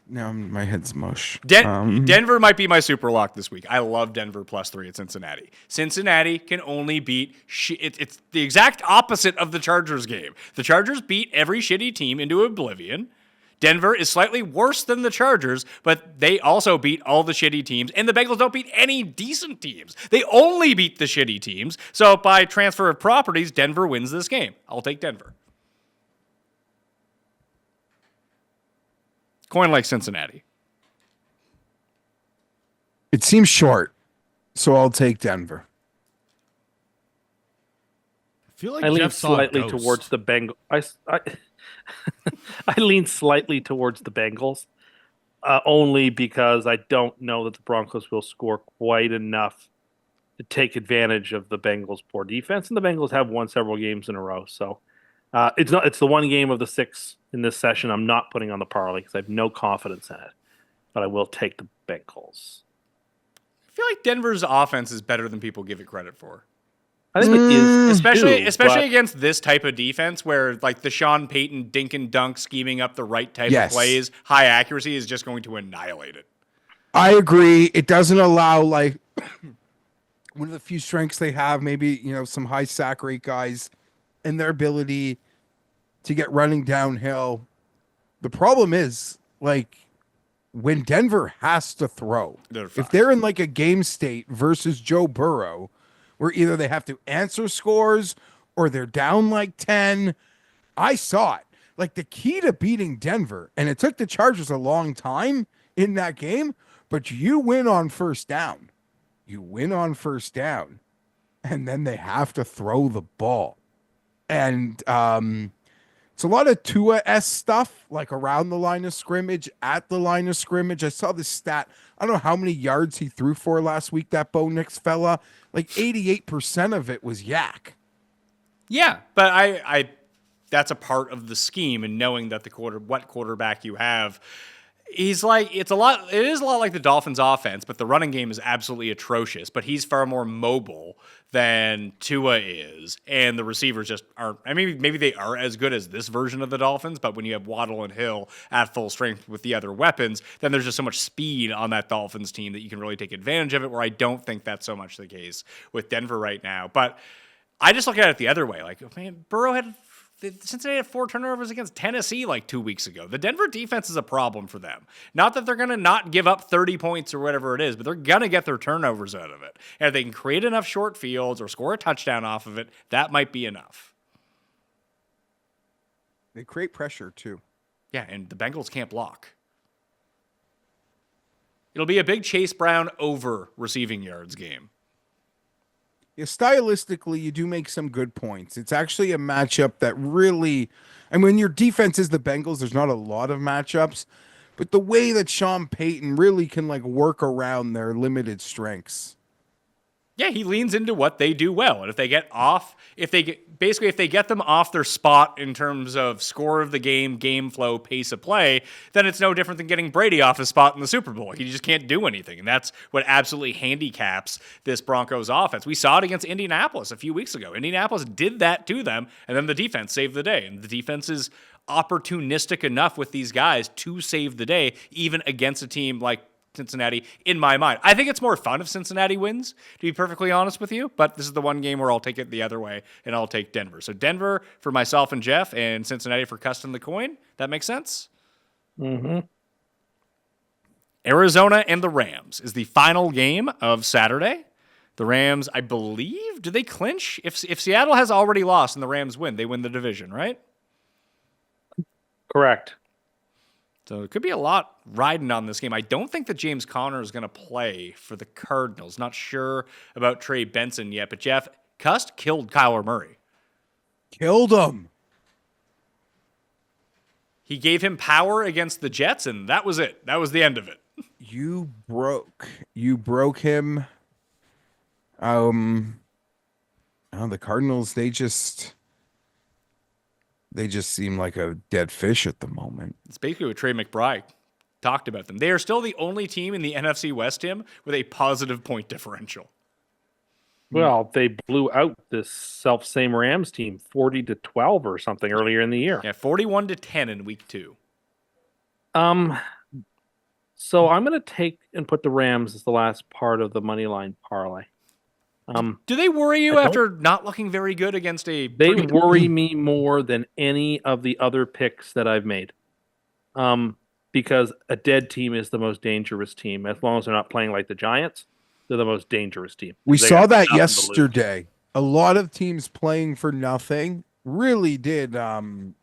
Now my head's mush. Denver might be my super lock this week. I love Denver +3 at Cincinnati. Cincinnati can only beat. It's the exact opposite of the Chargers game. The Chargers beat every shitty team into oblivion. Denver is slightly worse than the Chargers, but they also beat all the shitty teams, and the Bengals don't beat any decent teams. They only beat the shitty teams. So by transfer of properties, Denver wins this game. I'll take Denver. Coin like Cincinnati. It seems short, so I'll take Denver. I feel like I lean Jeff saw a slightly ghost. towards the Bengals. I lean slightly towards the Bengals, only because I don't know that the Broncos will score quite enough to take advantage of the Bengals' poor defense, and the Bengals have won several games in a row. So it's the one game of the 6 in this session I'm not putting on the parlay because I have no confidence in it. but I will take the Bengals. I feel like Denver's offense is better than people give it credit for. I think it is, Especially but against this type of defense where like the Sean Payton dink and dunk scheming up the right type Yes. of plays, high accuracy is just going to annihilate it. I agree. It doesn't allow like one of the few strengths they have, maybe, some high sack rate guys and their ability to get running downhill. The problem is like when Denver has to throw, if they're in like a game state versus Joe Burrow, where either they have to answer scores or they're down like 10. I saw it. Like the key to beating Denver, and it took the Chargers a long time in that game, but you win on first down. You win on first down, and then they have to throw the ball. And it's a lot of Tua-esque stuff, like around the line of scrimmage, at the line of scrimmage. I saw this stat. I don't know how many yards he threw for last week, that Bo Nix fella. Like 88% of it was yak. Yeah, but I that's a part of the scheme and knowing that what quarterback you have. He's like it is a lot like the Dolphins offense, but the running game is absolutely atrocious, but he's far more mobile than Tua is, and the receivers just aren't. I mean, maybe they are as good as this version of the Dolphins, but when you have Waddle and Hill at full strength with the other weapons, then there's just so much speed on that Dolphins team that you can really take advantage of it, where I don't think that's so much the case with Denver right now. But I just look at it the other way. Like, man, Cincinnati had 4 turnovers against Tennessee like 2 weeks ago. The Denver defense is a problem for them. Not that they're going to not give up 30 points or whatever it is, but they're going to get their turnovers out of it. And if they can create enough short fields or score a touchdown off of it, that might be enough. They create pressure too. Yeah, and the Bengals can't block. It'll be a big Chase Brown over receiving yards game. Yeah, stylistically, you do make some good points. It's actually a matchup that really, and when your defense is the Bengals, there's not a lot of matchups, but the way that Sean Payton really can like work around their limited strengths. Yeah, he leans into what they do well. And if they get them off their spot in terms of score of the game flow, pace of play, then it's no different than getting Brady off his spot in the Super Bowl. He just can't do anything. And that's what absolutely handicaps this Broncos offense. We saw it against Indianapolis a few weeks ago. Indianapolis did that to them, and then the defense saved the day. And the defense is opportunistic enough with these guys to save the day, even against a team like Cincinnati, in my mind. I think it's more fun if Cincinnati wins, to be perfectly honest with you, but this is the one game where I'll take it the other way, and I'll take Denver. So Denver for myself and Geoff, and Cincinnati for Cust and the Coin. That makes sense? Mm-hmm. Arizona and the Rams is the final game of Saturday. The Rams, I believe, do they clinch? If Seattle has already lost and the Rams win, they win the division, right? Correct. So it could be a lot riding on this game. I don't think that James Conner is going to play for the Cardinals. Not sure about Trey Benson yet, but Geoff, Cust killed Kyler Murray. Killed him. He gave him power against the Jets, and that was it. That was the end of it. You broke him. The Cardinals, they just seem like a dead fish at the moment. It's basically what Trey McBride talked about them. They are still the only team in the NFC West, Tim, with a positive point differential. Well, they blew out this same Rams team 40-12 or something earlier in the year. Yeah, 41-10 in week 2. So I'm going to take and put the Rams as the last part of the money line parlay. Do they worry you after not looking very good against a... They worry me more than any of the other picks that I've made. Because a dead team is the most dangerous team. As long as they're not playing like the Giants, they're the most dangerous team. We saw that yesterday. A lot of teams playing for nothing really did. Dallas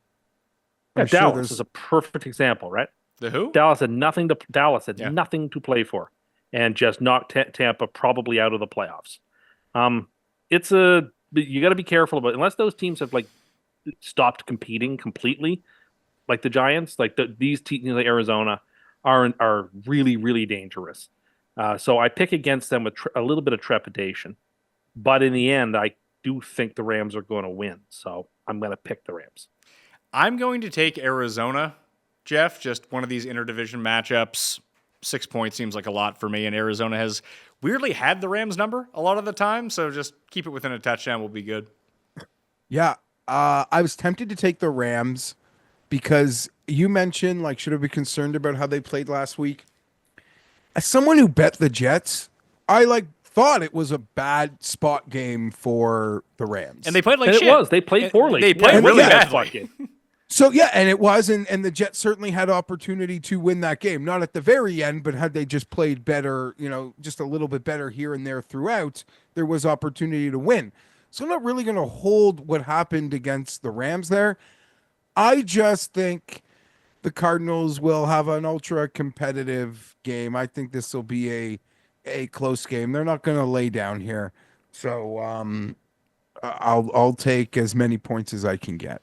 is a perfect example, right? The who? Dallas had nothing to play for, and just knocked Tampa probably out of the playoffs. You got to be careful about, unless those teams have like stopped competing completely, like the Giants, like these teams like Arizona are really, really dangerous. So I pick against them with a little bit of trepidation, but in the end, I do think the Rams are going to win. So I'm going to pick the Rams. I'm going to take Arizona, Geoff. Just one of these interdivision matchups. 6 points seems like a lot for me, and Arizona has weirdly had the Rams number a lot of the time, so just keep it within a touchdown will be good. Yeah, I was tempted to take the Rams because you mentioned, like, should I be concerned about how they played last week? As someone who bet the Jets, I thought it was a bad spot game for the Rams. And they played like And shit. it was. They played poorly. They played really badly. So yeah, and it was, and the Jets certainly had opportunity to win that game. Not at the very end, but had they just played better, just a little bit better here and there throughout, there was opportunity to win. So I'm not really going to hold what happened against the Rams there. I just think the Cardinals will have an ultra competitive game. I think this will be a close game. They're not going to lay down here. So I'll take as many points as I can get.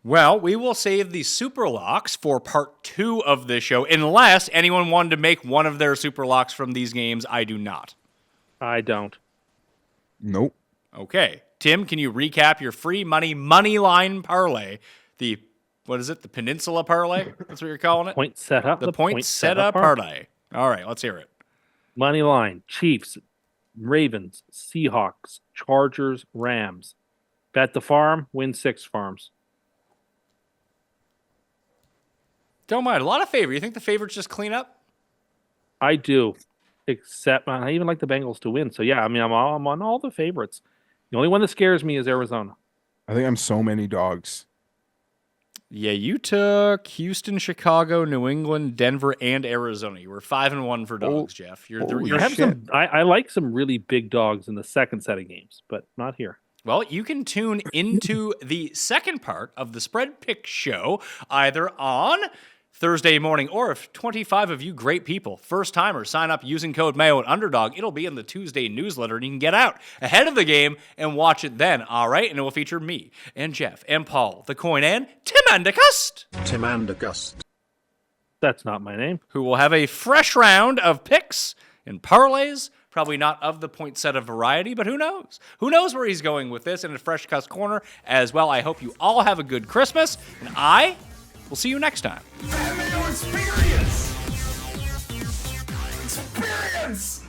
Well, we will save the super locks for part 2 of this show, unless anyone wanted to make one of their super locks from these games. I do not. I don't. Nope. Okay. Tim, can you recap your free money line parlay? What is it? The Peninsula parlay? That's what you're calling it? Point set up. The point set up parlay. All right, let's hear it. Money line, Chiefs, Ravens, Seahawks, Chargers, Rams. Bet the farm, win 6 farms. Don't mind. A lot of favor. You think the favorites just clean up? I do, except I even like the Bengals to win. So yeah, I'm on all the favorites. The only one that scares me is Arizona. I think I'm so many dogs. Yeah, you took Houston, Chicago, New England, Denver, and Arizona. You were 5-1 for dogs, Jeff. I like some really big dogs in the second set of games, but not here. Well, you can tune into the second part of the Spread Pick Show either on Thursday morning, or if 25 of you great people, first-timers, sign up using code Mayo at Underdog, it'll be in the Tuesday newsletter, and you can get out ahead of the game and watch it then, all right? And it will feature me and Jeff and Paul, the Coin, and Tim and Cust. Tim and Gust. That's not my name. Who will have a fresh round of picks and parlays, probably not of the point set of variety, but who knows? Who knows where he's going with this, and a fresh Cust Corner as well. I hope you all have a good Christmas, and we'll see you next time. Mayo experience! Experience!